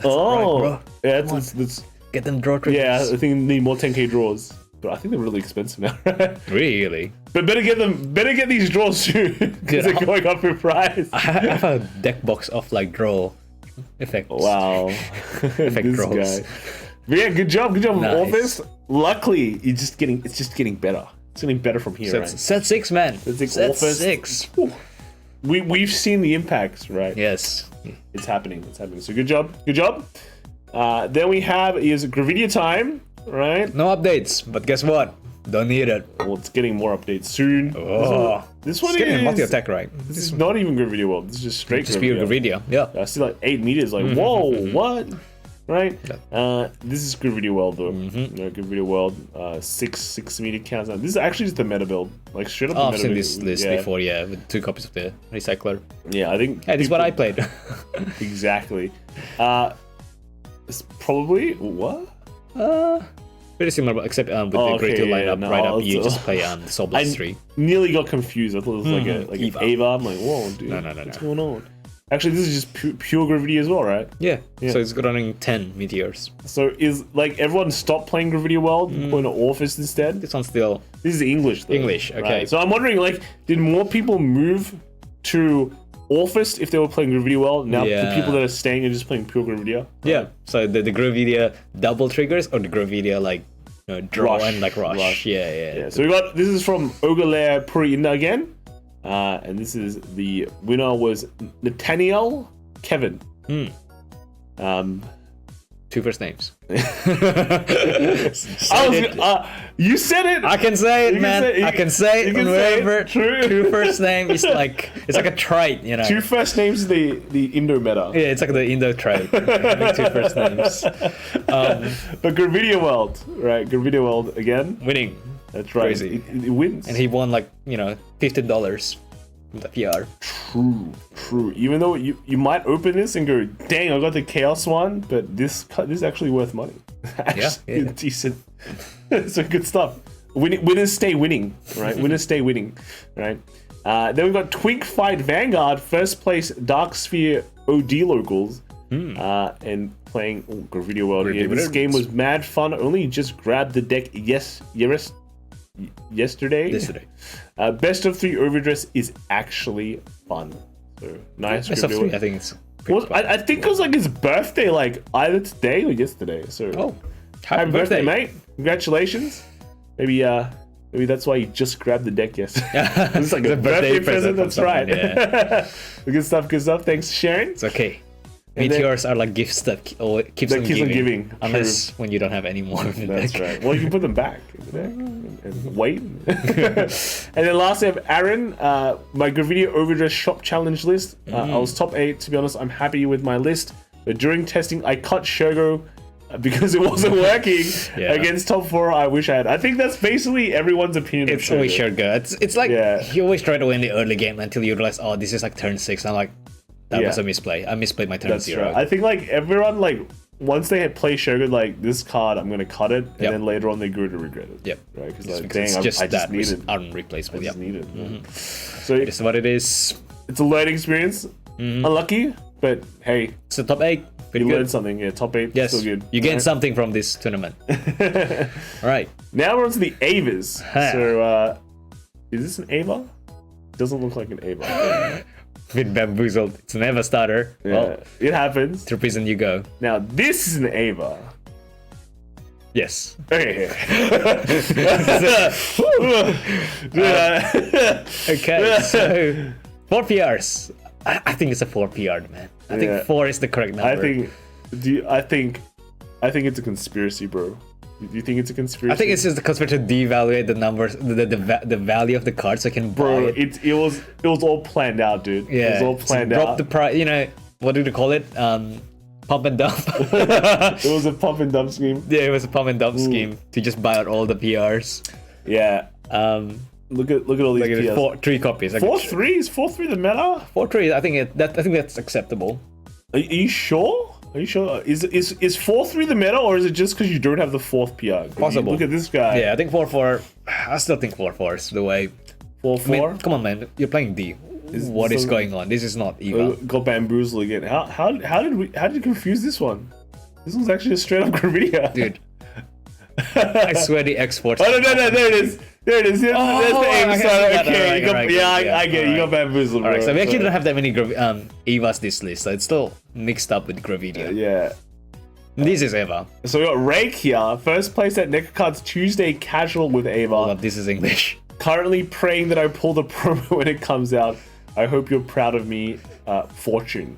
Speaker 1: Oh!
Speaker 2: right,
Speaker 1: yeah, that's...
Speaker 2: Get them draw triggers.
Speaker 1: Yeah, I think they need more 10k draws. But I think they're really expensive now.
Speaker 2: Really?
Speaker 1: But better get these draws too. Because they're going up in price.
Speaker 2: I have a deck box of like draw effects.
Speaker 1: Wow.
Speaker 2: Effect
Speaker 1: This
Speaker 2: draws.
Speaker 1: guy. But yeah, good job
Speaker 2: Nice.
Speaker 1: Orfist. Luckily, it's just getting better. It's getting better from here, right?
Speaker 2: Set 6, man.
Speaker 1: Set
Speaker 2: Set
Speaker 1: Orfist.
Speaker 2: 6.
Speaker 1: Whew. We've seen the impacts, right?
Speaker 2: Yes.
Speaker 1: It's happening. So good job. Then we have is Gravidia time, right?
Speaker 2: No updates, but guess what? Don't need it.
Speaker 1: Well, it's getting more updates soon.
Speaker 2: Oh.
Speaker 1: This one
Speaker 2: It's getting a
Speaker 1: is
Speaker 2: multi-attack, right?
Speaker 1: This is not even Gravidia World. This is just straight
Speaker 2: Just pure
Speaker 1: Gravidia.
Speaker 2: Gravidia. Yeah.
Speaker 1: I see like 8 meters. Like whoa, what? Right? This is Gravidia World though. Gravidia World. 6 meter counts. This is actually just the meta build. Like straight up.
Speaker 2: Oh,
Speaker 1: the
Speaker 2: I've
Speaker 1: meta
Speaker 2: seen
Speaker 1: build.
Speaker 2: this list before, yeah, with 2 copies of the Recycler.
Speaker 1: Yeah, I think.
Speaker 2: Hey, this is what I played.
Speaker 1: Exactly. It's probably what?
Speaker 2: Very similar, but except with the Great Two lineup, you just play Soul Blast 3.
Speaker 1: Nearly got confused. I thought it was like an
Speaker 2: Eva.
Speaker 1: Ava. I'm like, whoa, dude.
Speaker 2: No.
Speaker 1: What's going on? Actually, this is just pure Gravidia as well, right?
Speaker 2: Yeah. So it's running 10 meteors.
Speaker 1: So is like everyone stopped playing Gravidia World, going to Orfist instead?
Speaker 2: This one's still
Speaker 1: This is English though.
Speaker 2: English, okay.
Speaker 1: Right. So I'm wondering, like, did more people move to Orfist if they were playing Gravidia World? Now the people that are staying are just playing pure Gravidia?
Speaker 2: Yeah. So the Gravidia double triggers or the Gravidia like draw
Speaker 1: Rush.
Speaker 2: and like rush. Yeah.
Speaker 1: So we got this is from Overlord Puri-Inda again. And this is the winner was Nathaniel Kevin.
Speaker 2: 2 first names.
Speaker 1: You said it.
Speaker 2: I can say it,
Speaker 1: You can
Speaker 2: man.
Speaker 1: say it.
Speaker 2: I can say
Speaker 1: You
Speaker 2: it
Speaker 1: can say it.
Speaker 2: whenever.
Speaker 1: True.
Speaker 2: 2 first name is like it's like a trait, you know.
Speaker 1: 2 first names the Indo meta.
Speaker 2: Yeah, it's like the Indo trait. Having 2 first names.
Speaker 1: But Gravidia World, right? Gravidia World again.
Speaker 2: Winning.
Speaker 1: That's right.
Speaker 2: Crazy.
Speaker 1: It wins.
Speaker 2: And he won like, $15 with the PR.
Speaker 1: True. Even though you might open this and go, dang, I got the Kheios one, but this is actually worth money. Actually,
Speaker 2: Yeah.
Speaker 1: decent. So good stuff. Winners stay winning, right? Winners stay winning, right? Then we've got Twink Fight Vanguard, first place Dark Sphere OD locals, and playing Gravidia World here. This game was mad fun. Only just grabbed the deck yesterday. Best of 3 overdress is actually fun. So nice.
Speaker 2: Best of 3, I think it's
Speaker 1: I think it was like his birthday, like either today or yesterday. So happy birthday, mate! Congratulations. Maybe that's why you just grabbed the deck yesterday. It's like a birthday present. That's right.
Speaker 2: Yeah.
Speaker 1: Good stuff. Thanks for sharing.
Speaker 2: It's okay. Meteors are like gifts that keeps on giving. Unless when you don't have any more in the
Speaker 1: That's
Speaker 2: deck.
Speaker 1: right. Well, you can put them back in the deck and wait. And then lastly, I have Aaron. My Gravidia Overdress shop challenge list. I was top 8. To be honest, I'm happy with my list. But during testing, I cut Shogo because it wasn't working against top 4. I wish I had. I think that's basically everyone's opinion.
Speaker 2: It's always Shogo. It's like you always try to win the early game until you realize, oh, this is like turn 6. I'm like, that was a misplay. I misplayed my turn 0.
Speaker 1: Right. I think like everyone like once they had play Shogun, like this card I'm gonna cut it, and then later on they grew to regret it.
Speaker 2: Yep.
Speaker 1: Right? Because
Speaker 2: Just
Speaker 1: like
Speaker 2: because
Speaker 1: dang,
Speaker 2: it's
Speaker 1: I just need it.
Speaker 2: Unreplaceable.
Speaker 1: I just need it. So
Speaker 2: It's what it is.
Speaker 1: it's a learning experience. Unlucky, but hey,
Speaker 2: It's the top 8. Pretty
Speaker 1: you
Speaker 2: good.
Speaker 1: learned something. Yeah, top 8.
Speaker 2: Yes,
Speaker 1: Still good.
Speaker 2: you gain something from this tournament. All right.
Speaker 1: Now we're on to the Avas. So is this an Ava? Doesn't look like an Ava.
Speaker 2: Been bamboozled. It's an Eva starter.
Speaker 1: Yeah,
Speaker 2: Well,
Speaker 1: it happens.
Speaker 2: to prison you go.
Speaker 1: Now this is an Ava.
Speaker 2: Yes.
Speaker 1: Okay.
Speaker 2: Okay, so 4 PRs. I think it's a 4 PR, man. I think 4 is the correct number.
Speaker 1: I think it's a conspiracy, bro. Do you think it's a conspiracy?
Speaker 2: I think it's just the conspiracy to devaluate the numbers, the value of the card, so I can buy it.
Speaker 1: It was all planned out, dude.
Speaker 2: Yeah,
Speaker 1: it was all planned
Speaker 2: drop
Speaker 1: out.
Speaker 2: the price. What do they call it? Pump and dump.
Speaker 1: It was a pump and dump scheme.
Speaker 2: Yeah, it was a pump and dump scheme to just buy out all the PRs.
Speaker 1: Yeah, Look at all these PRs.
Speaker 2: 3 copies.
Speaker 1: 4-3 is 4-3 the meta?
Speaker 2: 4-3. I think that's acceptable.
Speaker 1: Are you sure? Are you sure? Is 4-3 the meta, or is it just because you don't have the 4th PR?
Speaker 2: Possible.
Speaker 1: Look at this guy.
Speaker 2: Yeah, I think 4-4. I still think 4-4 is the way.
Speaker 1: 4-4.
Speaker 2: I mean, come on, man. You're playing D. What is going on? This is not Eva.
Speaker 1: Got bamboozled again. How did you confuse this one? This one's actually a straight up Gravidia.
Speaker 2: Dude. I swear the exports.
Speaker 1: Oh no, there it is. There it is. There's the aim star. Okay, I get it. You got bamboozled.
Speaker 2: Alright, so we actually don't have that many Evas this list, so it's still mixed up with Gravidia.
Speaker 1: Yeah.
Speaker 2: This is Eva.
Speaker 1: So we got Rake here. First place at Nectar Cards Tuesday casual with Eva.
Speaker 2: Hold up, this is English.
Speaker 1: Currently praying that I pull the promo when it comes out. I hope you're proud of me, Fortune.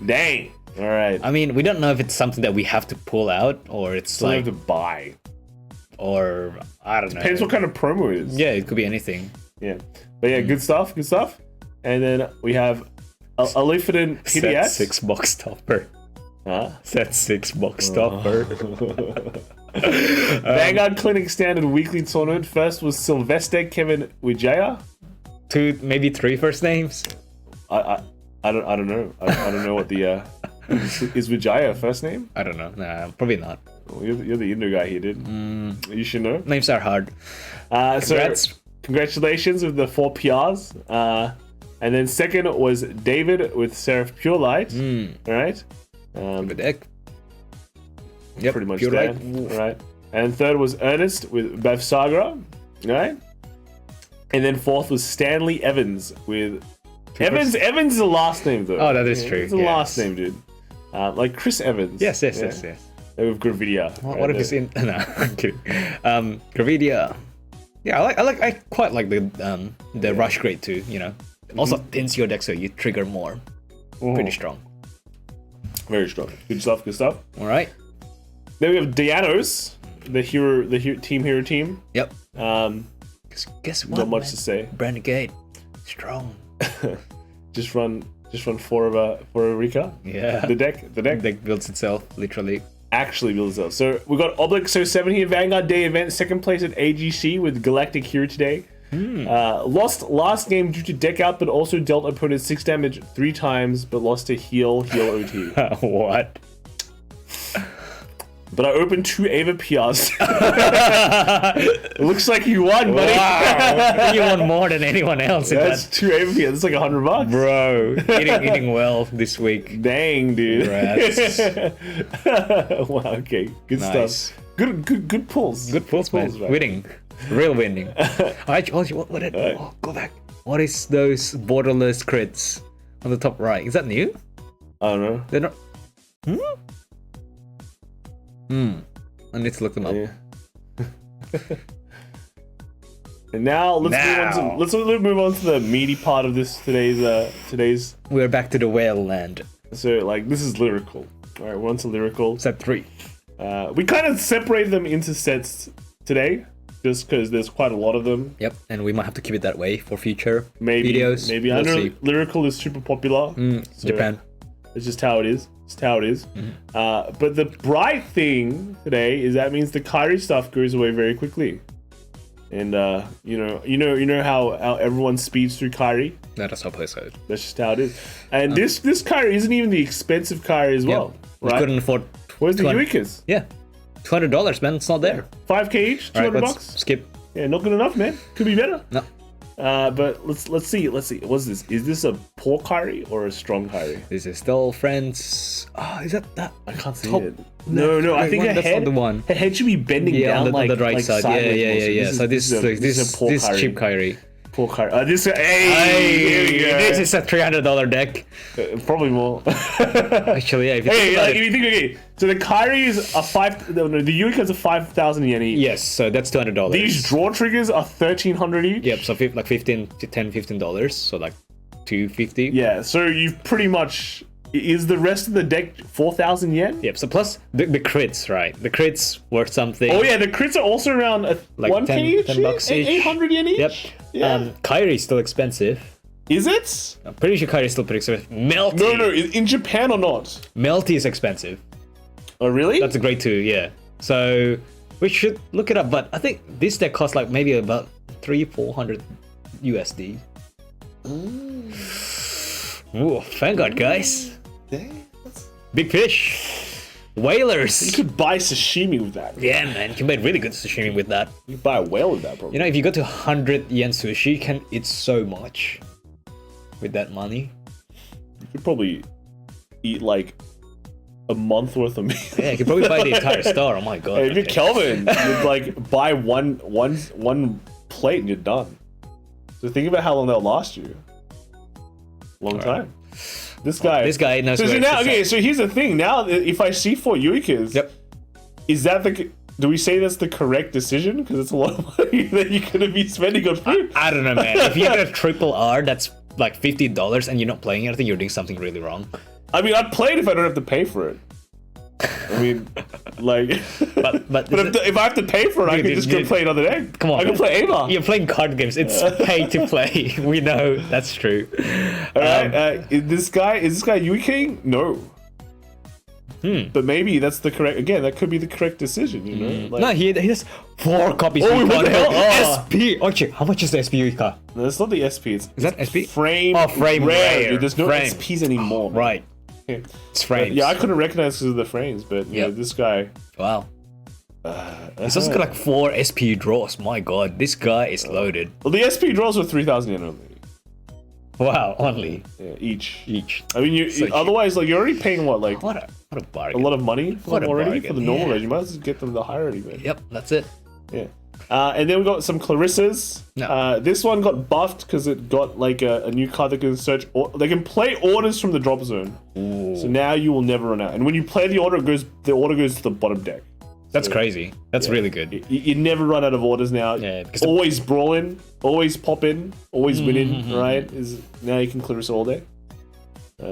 Speaker 1: Dang. All right.
Speaker 2: I mean, we don't know if it's something that we have to pull out, or it's
Speaker 1: Something
Speaker 2: like
Speaker 1: to buy.
Speaker 2: Or I don't know.
Speaker 1: Depends what kind of promo it is.
Speaker 2: Yeah, it could be anything.
Speaker 1: Yeah. But yeah, good stuff. And then we have Alifidin PDX.
Speaker 2: Set 6 box topper.
Speaker 1: Huh?
Speaker 2: Set 6 box topper.
Speaker 1: Vanguard Clinic Standard Weekly Tournament. First was Sylvester Kevin Wijaya.
Speaker 2: 2, maybe 3 first names.
Speaker 1: I don't know. I don't know what the is Wijaya first name?
Speaker 2: I don't know. Nah, probably not.
Speaker 1: Well, you're the Indo guy here, dude. You should know.
Speaker 2: Names are hard.
Speaker 1: So congratulations with the 4 PRs. And then second was David with Seraph Pure Light. All right.
Speaker 2: Good deck. Yep,
Speaker 1: pretty much
Speaker 2: Pure
Speaker 1: there.
Speaker 2: Light.
Speaker 1: All right. And third was Ernest with Bavs Sagra. All right. And then fourth was Stanley Evans with Evans. Evans is a last name though.
Speaker 2: Oh, that is true.
Speaker 1: It's a last name, dude. Like Chris Evans.
Speaker 2: Yes.
Speaker 1: With Gravidia.
Speaker 2: What if it's in? No, I'm kidding. Gravidia. Yeah, I quite like the rush grade too. You know, also thins your deck so you trigger more. Pretty strong.
Speaker 1: Very strong. Good stuff.
Speaker 2: All right.
Speaker 1: Then we have Dianos, the team hero team.
Speaker 2: Yep. Guess what?
Speaker 1: Not much to say.
Speaker 2: Brand Gate, strong.
Speaker 1: just run 4 for a Rika.
Speaker 2: Yeah.
Speaker 1: The deck
Speaker 2: Builds itself, literally.
Speaker 1: Actually builds itself. So we got Oblixo 7 here, Vanguard Day event, second place at AGC with Galactic Hero today. Lost last game due to deck out, but also dealt opponent 6 damage 3 times, but lost to heal OT.
Speaker 2: What?
Speaker 1: But I opened 2 Ava PRs. Looks like you won, buddy.
Speaker 2: Wow. You won more than anyone else.
Speaker 1: That's 2 Ava PRs. That's like $100.
Speaker 2: Bro, eating well this week.
Speaker 1: Dang, dude.
Speaker 2: Congrats.
Speaker 1: Wow, okay. Good
Speaker 2: Nice.
Speaker 1: stuff. Good pulls.
Speaker 2: Good pulls, man.
Speaker 1: right?
Speaker 2: Winning. Real winning. Go back. What is those borderless crits on the top right? Is that new?
Speaker 1: I don't know.
Speaker 2: They're not... I need to look them up.
Speaker 1: Yeah. And now let's move on to the meaty part of this today's.
Speaker 2: We're back to the whale land.
Speaker 1: So like this is lyrical. All right, we're on to lyrical.
Speaker 2: Set 3.
Speaker 1: We kind of separate them into sets today, just because there's quite a lot of them.
Speaker 2: Yep, and we might have to keep it that way for future
Speaker 1: videos. Maybe
Speaker 2: we'll
Speaker 1: I know
Speaker 2: see.
Speaker 1: lyrical is super popular. So
Speaker 2: Japan.
Speaker 1: It's just how it is. But the bright thing today is that means the Kairi stuff goes away very quickly. And you know how everyone speeds through Kairi.
Speaker 2: That's how plays out.
Speaker 1: That's just how it is. And this Kairi isn't even the expensive Kairi as well.
Speaker 2: We
Speaker 1: Right?
Speaker 2: couldn't afford.
Speaker 1: Where's the Yuikas?
Speaker 2: Yeah, $200, man. It's not there.
Speaker 1: 5k each, $200
Speaker 2: Alright,
Speaker 1: bucks.
Speaker 2: skip.
Speaker 1: Yeah, not good enough, man. Could be better.
Speaker 2: No.
Speaker 1: But let's see. What's this? Is this a poor Kairi or a strong Kairi?
Speaker 2: This is still friends. Oh, is that?
Speaker 1: I can't see
Speaker 2: Top
Speaker 1: it. No. I think her
Speaker 2: that's
Speaker 1: head,
Speaker 2: not the one.
Speaker 1: her head should be bending down
Speaker 2: on the right side.
Speaker 1: sideways.
Speaker 2: Yeah. So this is
Speaker 1: poor Kairi.
Speaker 2: cheap Kairi.
Speaker 1: Poor Kairi. Here we go.
Speaker 2: This is a $300 deck.
Speaker 1: Probably more.
Speaker 2: Actually, yeah. If you think about it.
Speaker 1: So the Kairi is a the Yuika's a 5,000 yen each.
Speaker 2: Yes, so that's $200.
Speaker 1: These draw triggers are 1,300 each.
Speaker 2: Yep, so like $15, so like $250.
Speaker 1: Yeah, so you've pretty much. Is the rest of the deck 4,000 yen?
Speaker 2: Yep, so plus the crits, right? The crits worth something.
Speaker 1: Oh yeah, the crits are also around
Speaker 2: like
Speaker 1: 1k each?
Speaker 2: 10 bucks each.
Speaker 1: 800 yen each?
Speaker 2: Yep.
Speaker 1: Yeah.
Speaker 2: Kairi is still expensive.
Speaker 1: Is it?
Speaker 2: I'm pretty sure Kairi is still pretty expensive. Melty.
Speaker 1: No, in Japan or not?
Speaker 2: Melty is expensive.
Speaker 1: Oh really?
Speaker 2: That's a grade 2, yeah. So We should look it up, but I think this deck costs like maybe about 300-400 USD. Ooh, Vanguard, guys.
Speaker 1: Dang.
Speaker 2: Big fish. Whalers.
Speaker 1: You could buy sashimi with that.
Speaker 2: Yeah, man. You can make really good sashimi with that.
Speaker 1: You could buy a whale with that, probably.
Speaker 2: You know, if you go to 100 yen sushi, you can eat so much with that money.
Speaker 1: You could probably eat like a month worth of meat.
Speaker 2: Yeah, you could probably buy the entire store. Oh my god.
Speaker 1: Hey, if you're Kelvin, you'd like buy one plate and you're done. So think about how long that'll last you. Long time. This guy
Speaker 2: knows.
Speaker 1: So
Speaker 2: where
Speaker 1: now,
Speaker 2: to
Speaker 1: okay,
Speaker 2: set.
Speaker 1: so here's the thing. Now, if I see 4 Yuikas,
Speaker 2: Yep.
Speaker 1: is that the? Do we say that's the correct decision? Because it's a lot of money that you're gonna be spending on food.
Speaker 2: I don't know, man. If you get a triple R, that's like $50, and you're not playing it, I think you're doing something really wrong.
Speaker 1: I mean, I'd play it if I don't have to pay for it. I mean, like,
Speaker 2: but
Speaker 1: if I have to pay for it, I can just go play another deck.
Speaker 2: Come on,
Speaker 1: I can play Ava.
Speaker 2: You're playing card games. It's pay to play. We know that's true.
Speaker 1: All right, is this guy Yuiking? No. But maybe that's the correct. Again, that could be the correct decision. You know? Like,
Speaker 2: No, he has 4 copies.
Speaker 1: Oh, what the hell? Oh.
Speaker 2: SP. Okay, how much is the SP Yuika?
Speaker 1: no, it's not the SP. It's
Speaker 2: Is that SP?
Speaker 1: frame.
Speaker 2: Oh, frame rare.
Speaker 1: Dude, there's no
Speaker 2: Frame.
Speaker 1: SPs anymore.
Speaker 2: Right.
Speaker 1: Yeah.
Speaker 2: It's frames.
Speaker 1: Yeah, I couldn't recognize because of the frames, but you know,
Speaker 2: Yep.
Speaker 1: this guy.
Speaker 2: Wow. He's also got like 4 SP draws. My god, this guy is loaded.
Speaker 1: Well, the SP draws were 3,000 yen only.
Speaker 2: Wow, only
Speaker 1: Yeah, each.
Speaker 2: I
Speaker 1: mean,
Speaker 2: So cheap.
Speaker 1: otherwise, like you're already paying what, like
Speaker 2: what a
Speaker 1: a
Speaker 2: bargain.
Speaker 1: lot of money for
Speaker 2: What
Speaker 1: them
Speaker 2: a
Speaker 1: already
Speaker 2: bargain,
Speaker 1: for the normal
Speaker 2: yeah.
Speaker 1: rate. You might as well get them the high already, man.
Speaker 2: Yep, that's it.
Speaker 1: Yeah. And then we got some Clarissas.
Speaker 2: No.
Speaker 1: This one got buffed because it got like a new card that can search. They can play orders from the drop zone.
Speaker 2: Ooh.
Speaker 1: So now you will never run out. And when you play the order, the order goes to the bottom deck.
Speaker 2: That's crazy. That's really good.
Speaker 1: You never run out of orders now.
Speaker 2: Yeah, because
Speaker 1: always brawl in, always pop in, always win in. Right? Now you can Clarissa all day.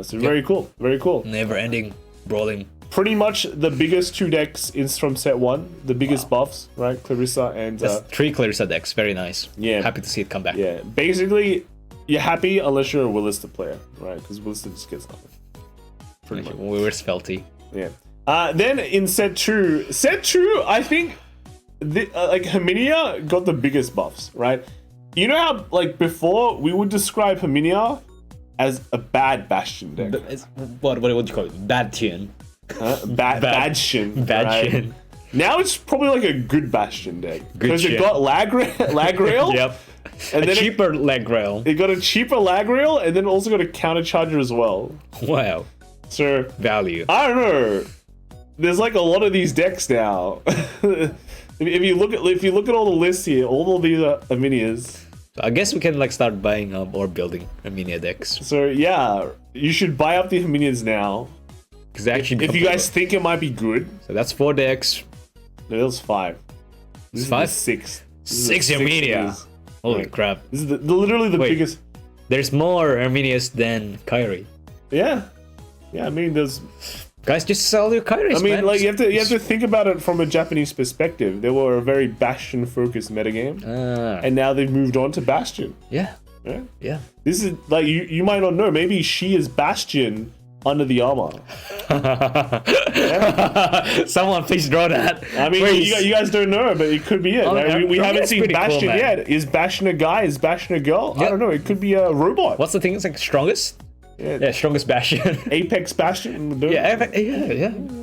Speaker 1: So very cool. Very cool.
Speaker 2: Never ending brawling.
Speaker 1: Pretty much the biggest 2 decks is from set 1. The biggest buffs, right? Clarissa and
Speaker 2: That's 3 Clarissa decks. Very nice.
Speaker 1: Yeah.
Speaker 2: Happy to see it come back.
Speaker 1: yeah. Basically, you're happy unless you're a Williston player, right? Because Williston just gets nothing. Pretty much.
Speaker 2: We were Svelty.
Speaker 1: Yeah. Then in set 2, I think like Herminia got the biggest buffs, right? You know how like before we would describe Herminia as a bad Bastion deck.
Speaker 2: What do you call it? Bad tune.
Speaker 1: Bastion.
Speaker 2: Bastion.
Speaker 1: Right? Now it's probably like a good Bastion deck
Speaker 2: Good
Speaker 1: because it
Speaker 2: shit.
Speaker 1: got lag rail.
Speaker 2: Yep.
Speaker 1: And
Speaker 2: A
Speaker 1: then
Speaker 2: cheaper leg rail.
Speaker 1: it got a cheaper lag rail, and then also got a counter charger as well.
Speaker 2: Wow.
Speaker 1: So
Speaker 2: Value.
Speaker 1: I don't know. There's like a lot of these decks now. if you look at all the lists here, all of these are Herminias.
Speaker 2: So I guess we can like start buying up or building Herminia decks.
Speaker 1: So yeah, you should buy up the Herminias now.
Speaker 2: Because they actually
Speaker 1: If you guys think it might be good.
Speaker 2: So that's 4 decks.
Speaker 1: No, that was 5. This is
Speaker 2: 5?
Speaker 1: the 6th. This is
Speaker 2: 6
Speaker 1: the
Speaker 2: Herminia.
Speaker 1: sixth.
Speaker 2: Holy
Speaker 1: Yeah.
Speaker 2: crap.
Speaker 1: This is literally the
Speaker 2: Wait.
Speaker 1: biggest.
Speaker 2: There's more Herminias than Kyrie.
Speaker 1: Yeah. I mean, there's.
Speaker 2: Guys, just sell your Kyries,
Speaker 1: I mean,
Speaker 2: man.
Speaker 1: like you have to think about it from a Japanese perspective. They were a very Bastion-focused metagame, and now they've moved on to Bastion.
Speaker 2: Yeah.
Speaker 1: Yeah.
Speaker 2: Yeah.
Speaker 1: This is like you might not know. Maybe she is Bastion under the armor.
Speaker 2: Someone please draw that.
Speaker 1: I mean, you guys don't know, but it could be it.
Speaker 2: Oh,
Speaker 1: Right? We
Speaker 2: yeah,
Speaker 1: haven't
Speaker 2: that's
Speaker 1: seen
Speaker 2: pretty cool,
Speaker 1: Bastion
Speaker 2: man.
Speaker 1: yet. Is Bastion a guy? Is Bastion a girl? I
Speaker 2: Yep.
Speaker 1: don't know. It could be a robot.
Speaker 2: What's the thing? It's like strongest?
Speaker 1: Yeah.
Speaker 2: Yeah, strongest Bastion.
Speaker 1: Apex Bastion?
Speaker 2: yeah,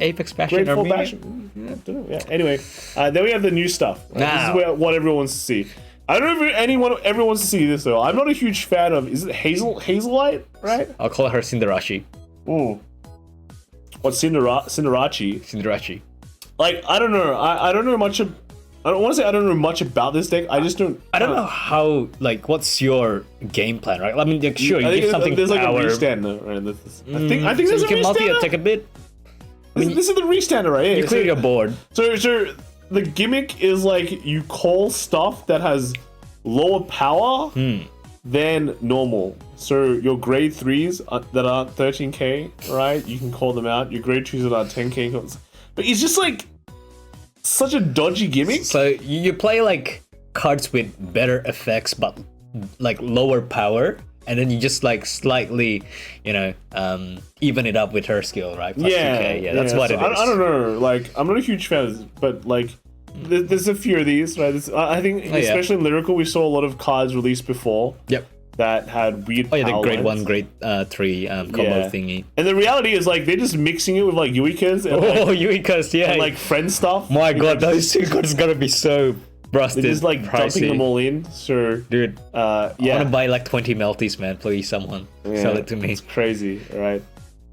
Speaker 2: Apex Bastion.
Speaker 1: Grateful
Speaker 2: Herminia.
Speaker 1: Bastion? Yeah, don't know. Yeah. Anyway, then we have the new stuff. Right?
Speaker 2: Now.
Speaker 1: This is what everyone wants to see. I don't know if everyone wants to see this though. I'm not a huge fan of. Is it Hazelite? Right?
Speaker 2: I'll call her Cinderace.
Speaker 1: Ooh. What Cinderace?
Speaker 2: Cinderace.
Speaker 1: Like I don't know. I don't know much. I don't want to say I don't know much about this deck. I just don't.
Speaker 2: I don't know how, like, what's your game plan, right? I mean, like, sure, you
Speaker 1: I
Speaker 2: give
Speaker 1: think
Speaker 2: something
Speaker 1: there's like
Speaker 2: power.
Speaker 1: a restander, right? I think
Speaker 2: so
Speaker 1: there's
Speaker 2: you
Speaker 1: a
Speaker 2: can
Speaker 1: restander.
Speaker 2: multi-attack a bit.
Speaker 1: This is the restander, right? Yeah,
Speaker 2: You clear your board.
Speaker 1: So the gimmick is like you call stuff that has lower power than normal. So your grade 3s that are 13k, right? You can call them out. Your grade 2s that are 10k. But it's just like such a dodgy gimmick.
Speaker 2: So you play like cards with better effects but like lower power, and then you just like slightly, even it up with her skill, right? Plus 2K. Yeah, that's what
Speaker 1: so
Speaker 2: it is.
Speaker 1: I don't know. Like I'm not a huge fan of this, but like there's a few of these, right? I think, especially in Lyrical, we saw a lot of cards released before.
Speaker 2: Yep.
Speaker 1: That had weird
Speaker 2: the grade
Speaker 1: lines.
Speaker 2: 1, grade 3 combo thingy.
Speaker 1: And the reality is, like, they're just mixing it with, like, Yuikas and,
Speaker 2: Yuikas,
Speaker 1: and, like, friend stuff.
Speaker 2: My god, those two cards gotta be so busted.
Speaker 1: They're just, like,
Speaker 2: pricey.
Speaker 1: dumping them all in. So,
Speaker 2: dude, I wanna buy, like, 20 melties, man. Please, someone. Sell it to me.
Speaker 1: It's crazy, right?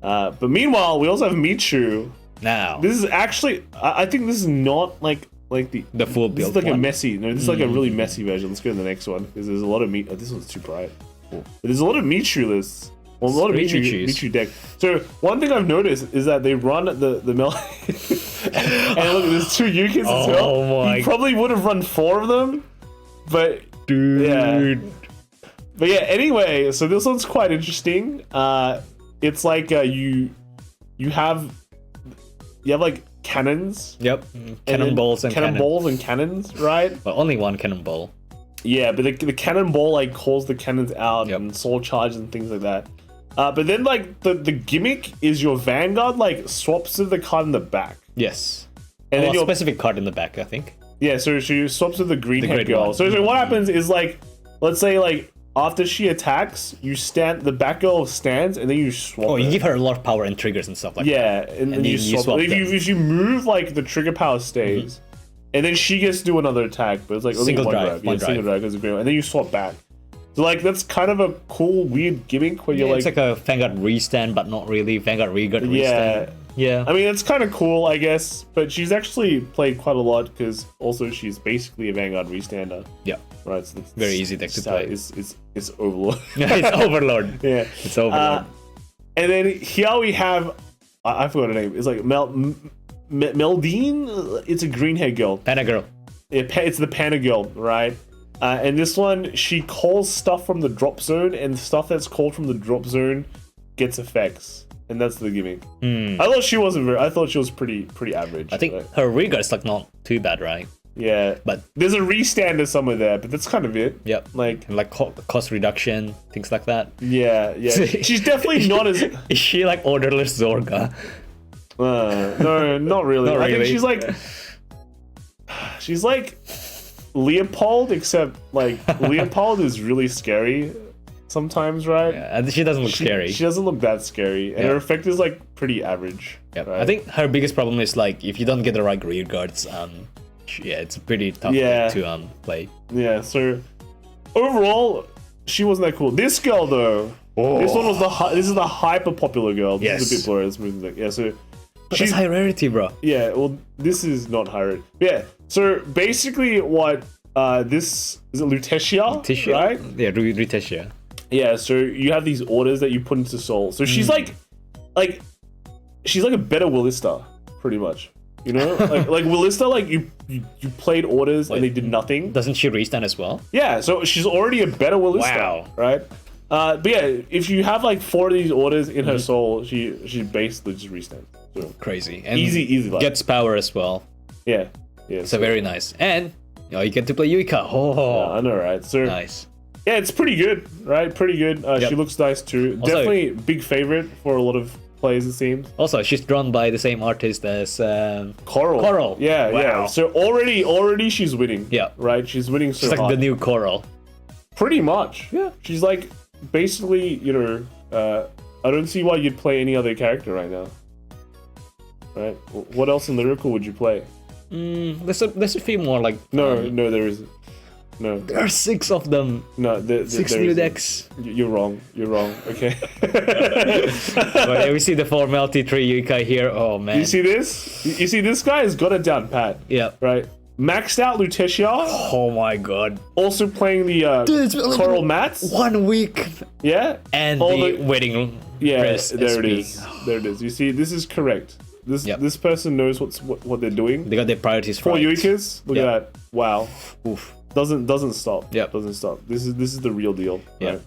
Speaker 1: But meanwhile, we also have Michu.
Speaker 2: Now.
Speaker 1: This is actually, I think this is not, like the
Speaker 2: full build.
Speaker 1: This is like a messy. No, this is like a really messy version. Let's go to the next one because there's a lot of meat. Oh, this one's too bright. But there's a lot of Michu lists. Well, a lot of Michu deck. So one thing I've noticed is that they run the mel. And look, there's 2 Yukis as well.
Speaker 2: Oh my!
Speaker 1: You probably would have run 4 of them, but
Speaker 2: dude.
Speaker 1: Yeah. But yeah. Anyway, so this one's quite interesting. It's like you have like cannons.
Speaker 2: Yep. Cannonballs and
Speaker 1: cannonballs and cannons, right?
Speaker 2: But only one cannonball.
Speaker 1: Yeah, but the cannonball like calls the cannons out and soul charges and things like that. But then like the gimmick is your Vanguard like swaps to the card in the back.
Speaker 2: Yes.
Speaker 1: And then your
Speaker 2: specific card in the back, I think.
Speaker 1: Yeah, so she swaps to the green head girl. So what happens is like, let's say like after she attacks, the back girl stands and then you swap.
Speaker 2: Oh, you give her a lot of power and triggers and stuff like that.
Speaker 1: Yeah, and then you swap. If you move, like the trigger power stays, and then she gets to do another attack, but it's like only
Speaker 2: single
Speaker 1: one
Speaker 2: drive.
Speaker 1: drive. Single drive goes green, and then you swap back. So like that's kind of a cool, weird gimmick where you're
Speaker 2: it's like a Vanguard restand, but not really. Vanguard restand. Yeah.
Speaker 1: I mean, it's kind of cool, I guess, but she's actually played quite a lot because also she's basically a Vanguard restander.
Speaker 2: Yeah.
Speaker 1: Right. So it's
Speaker 2: very easy deck to play.
Speaker 1: It's Overlord.
Speaker 2: It's Overlord.
Speaker 1: Yeah.
Speaker 2: It's Overlord.
Speaker 1: And then here we have, I forgot her name. It's like Meldine. It's a green haired girl.
Speaker 2: Panda girl.
Speaker 1: It's the Panda girl, right? And this one, she calls stuff from the drop zone, and stuff that's called from the drop zone gets effects, and that's the gimmick. I thought she wasn't very. I thought she was pretty average.
Speaker 2: I think her rear is like not too bad, right?
Speaker 1: Yeah,
Speaker 2: but
Speaker 1: there's a restander somewhere there, but that's kind of it.
Speaker 2: Yep. Like cost reduction, things like that.
Speaker 1: Yeah. She's definitely not as.
Speaker 2: Is she like orderless Zorga?
Speaker 1: No, not really. I think she's like Leopold, except like Leopold is really scary sometimes, right?
Speaker 2: Yeah, and she doesn't look scary.
Speaker 1: She doesn't look that scary, and her effect is like pretty average.
Speaker 2: Yeah,
Speaker 1: right?
Speaker 2: I think her biggest problem is like if you don't get the right rear guards, it's pretty tough to play. Yeah, so overall, she wasn't that cool. This girl though, this one was this is the hyper popular girl. This is a bit blurry. This movie, yeah, so. But she's high rarity, bro.
Speaker 1: Yeah, well, this is not high rarity. Yeah, so basically what this is it Lutecia, right?
Speaker 2: Yeah, Lutecia.
Speaker 1: Yeah, so you have these orders that you put into Soul. So she's like she's like a better Willista, pretty much. You know, like Willista, like you played orders and they did nothing.
Speaker 2: Doesn't she restand as well?
Speaker 1: Yeah, so she's already a better Willista.
Speaker 2: Wow.
Speaker 1: Right? But yeah, if you have like 4 of these orders in her Soul, she basically just restands. So
Speaker 2: crazy. And
Speaker 1: easy life.
Speaker 2: Gets power as well.
Speaker 1: Yeah.
Speaker 2: So very nice. And you get to play Yuika.
Speaker 1: Yeah, I know, right? So
Speaker 2: nice.
Speaker 1: Yeah, it's pretty good, right? Pretty good. She looks nice too. Also, definitely big favorite for a lot of players, it seems.
Speaker 2: Also, she's drawn by the same artist as
Speaker 1: Coral. Yeah,
Speaker 2: wow.
Speaker 1: Yeah. So already she's winning.
Speaker 2: Yeah.
Speaker 1: Right? She's winning so
Speaker 2: She's like
Speaker 1: hard.
Speaker 2: the new Coral.
Speaker 1: Pretty much.
Speaker 2: Yeah.
Speaker 1: She's like basically, I don't see why you'd play any other character right now. Right? What else in Lyrical would you play?
Speaker 2: There's a few more like.
Speaker 1: No, there isn't. No.
Speaker 2: There are 6 of them.
Speaker 1: No,
Speaker 2: 6 new decks.
Speaker 1: You're wrong. Okay.
Speaker 2: But yeah, we see the 4 Melty 3 Yukai here. Oh man.
Speaker 1: You see this? You see this guy has got it down pat.
Speaker 2: Yeah.
Speaker 1: Right. Maxed out Lutecia.
Speaker 2: Oh my god.
Speaker 1: Also playing the Coral Mats.
Speaker 2: 1 week.
Speaker 1: Yeah.
Speaker 2: And the wedding.
Speaker 1: Yeah.
Speaker 2: Rest
Speaker 1: there
Speaker 2: SP.
Speaker 1: it is. There it is. You see, this is correct. This person knows what they're doing.
Speaker 2: They got their priorities
Speaker 1: 4
Speaker 2: right.
Speaker 1: Yuikas. Look at that. Wow.
Speaker 2: Oof.
Speaker 1: Doesn't stop.
Speaker 2: Yep.
Speaker 1: Doesn't stop. This is the real deal.
Speaker 2: Yeah.
Speaker 1: Right?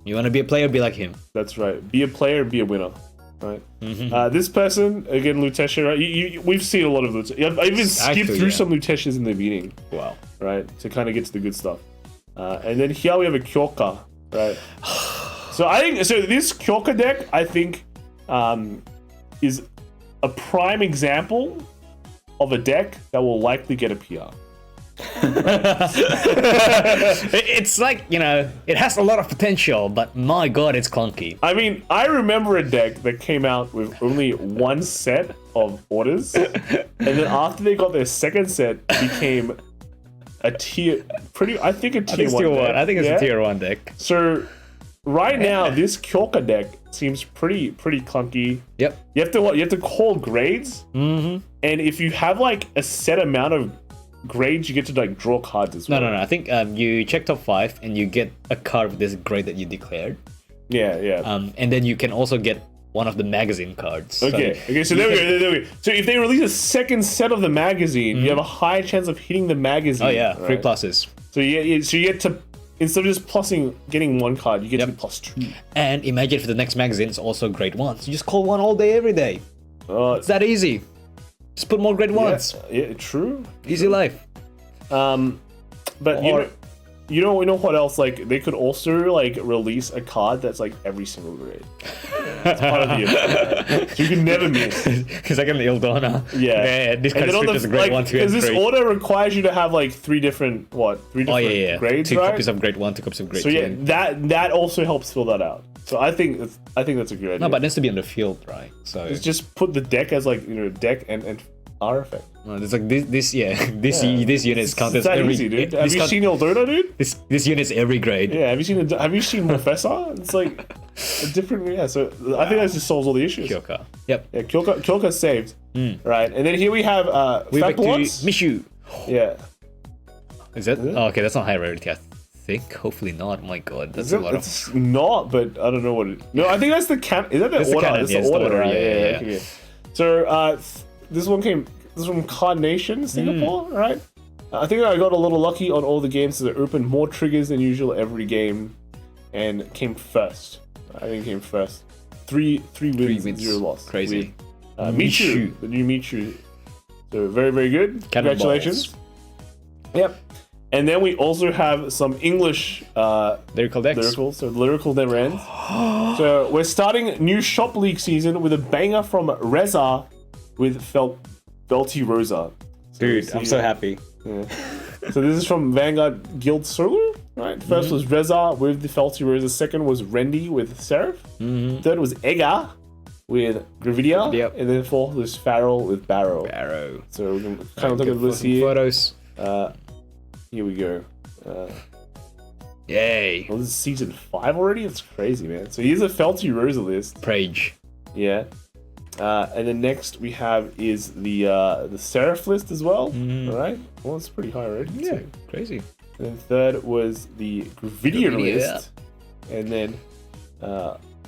Speaker 2: You want to be a player, be like him.
Speaker 1: That's right. Be a player, be a winner. Right. This person again, Lutecia. Right? We've seen a lot of Lutecia. I even skipped through some Lutecias in the beginning.
Speaker 2: Wow.
Speaker 1: Right. To kind of get to the good stuff. And then here we have a Kyoka. Right. So I think this Kyoka deck I think is a prime example of a deck that will likely get a PR.
Speaker 2: It's like, you know, it has a lot of potential, but my god, it's clunky.
Speaker 1: I mean, I remember a deck that came out with only one set of orders, and then after they got their second set, it became a tier, I think a tier 1 deck.
Speaker 2: I think it's a tier 1 deck.
Speaker 1: So right now, this Kyoka deck seems pretty clunky.
Speaker 2: Yep.
Speaker 1: You have to call grades, and if you have like a set amount of grades, you get to like draw cards as well.
Speaker 2: No. I think you check top 5 and you get a card with this grade that you declared.
Speaker 1: Yeah.
Speaker 2: And then you can also get one of the magazine cards.
Speaker 1: Okay. So there we go. So if they release a second set of the magazine, you have a high chance of hitting the magazine.
Speaker 2: Oh yeah,
Speaker 1: right?
Speaker 2: 3 pluses.
Speaker 1: So you get to, instead of just getting one card, you get to plus 2.
Speaker 2: And imagine if the next magazine is also grade 1. So you just call 1 all day, every day. It's that easy. Just put more grade 1s.
Speaker 1: Yeah, true.
Speaker 2: Easy life.
Speaker 1: But you know what else? Like they could also like release a card that's like every single grade. It's part of the event. So you can never miss.
Speaker 2: It's like an Ildona.
Speaker 1: Yeah.
Speaker 2: This card is a grade 1, 2,
Speaker 1: because
Speaker 2: and 3.
Speaker 1: this order requires you to have like 3 different grades,
Speaker 2: 2
Speaker 1: right?
Speaker 2: copies of grade 1, 2 copies of grade 2.
Speaker 1: So yeah, that also helps fill that out. So I think that's a good idea.
Speaker 2: No, but it needs to be on the field, right? So
Speaker 1: just put the deck as like, you know, deck and R effect.
Speaker 2: No, it's like this unit is counted as
Speaker 1: every. Easy, dude. Have you seen Eldona, dude?
Speaker 2: This unit is every grade.
Speaker 1: Yeah. Have you seen Professor? It's like a different. Yeah. So I think that just solves all the issues.
Speaker 2: Kyoka. Yep.
Speaker 1: Yeah. Kyoka saved. Right. And then here we have
Speaker 2: back to Michu.
Speaker 1: Yeah.
Speaker 2: Is that? Oh, okay, that's not high rarity. I think. Hopefully not. My god, that's a lot of.
Speaker 1: It's not, but I don't know what it. No, I think that's the can. Is that the order?
Speaker 2: That's
Speaker 1: the order. Right?
Speaker 2: Yeah.
Speaker 1: Okay. So this is from Card Nation, Singapore, right? I think I got a little lucky on all the games, so they opened more triggers than usual every game, and came first. I think it came first. Three wins, 0 loss.
Speaker 2: Crazy.
Speaker 1: With, Michu, the new Michu. So very, very good. Congratulations. Yep. And then we also have some English
Speaker 2: lyrical decks.
Speaker 1: So lyrical never ends. So we're starting new Shop League season with a banger from Reza with Felty Rosa.
Speaker 2: Dude, I'm so happy.
Speaker 1: Yeah. So this is from Vanguard Guild Solo, right? First was Reza with the Felty Rosa. Second was Rendi with Seraph. Third was Ega with Gravidia.
Speaker 2: Yep.
Speaker 1: And then fourth was Farrell with Barrow. So we can kind of look at the list here.
Speaker 2: Photos.
Speaker 1: Here we go.
Speaker 2: Yay.
Speaker 1: Well, this is season 5 already? It's crazy, man. So here's a Felty Rosa list.
Speaker 2: Prage.
Speaker 1: Yeah. And then next we have is the Seraph list as well. All right. Well, it's pretty high already.
Speaker 2: Yeah,
Speaker 1: too.
Speaker 2: crazy.
Speaker 1: And then third was the Gravidia list. And then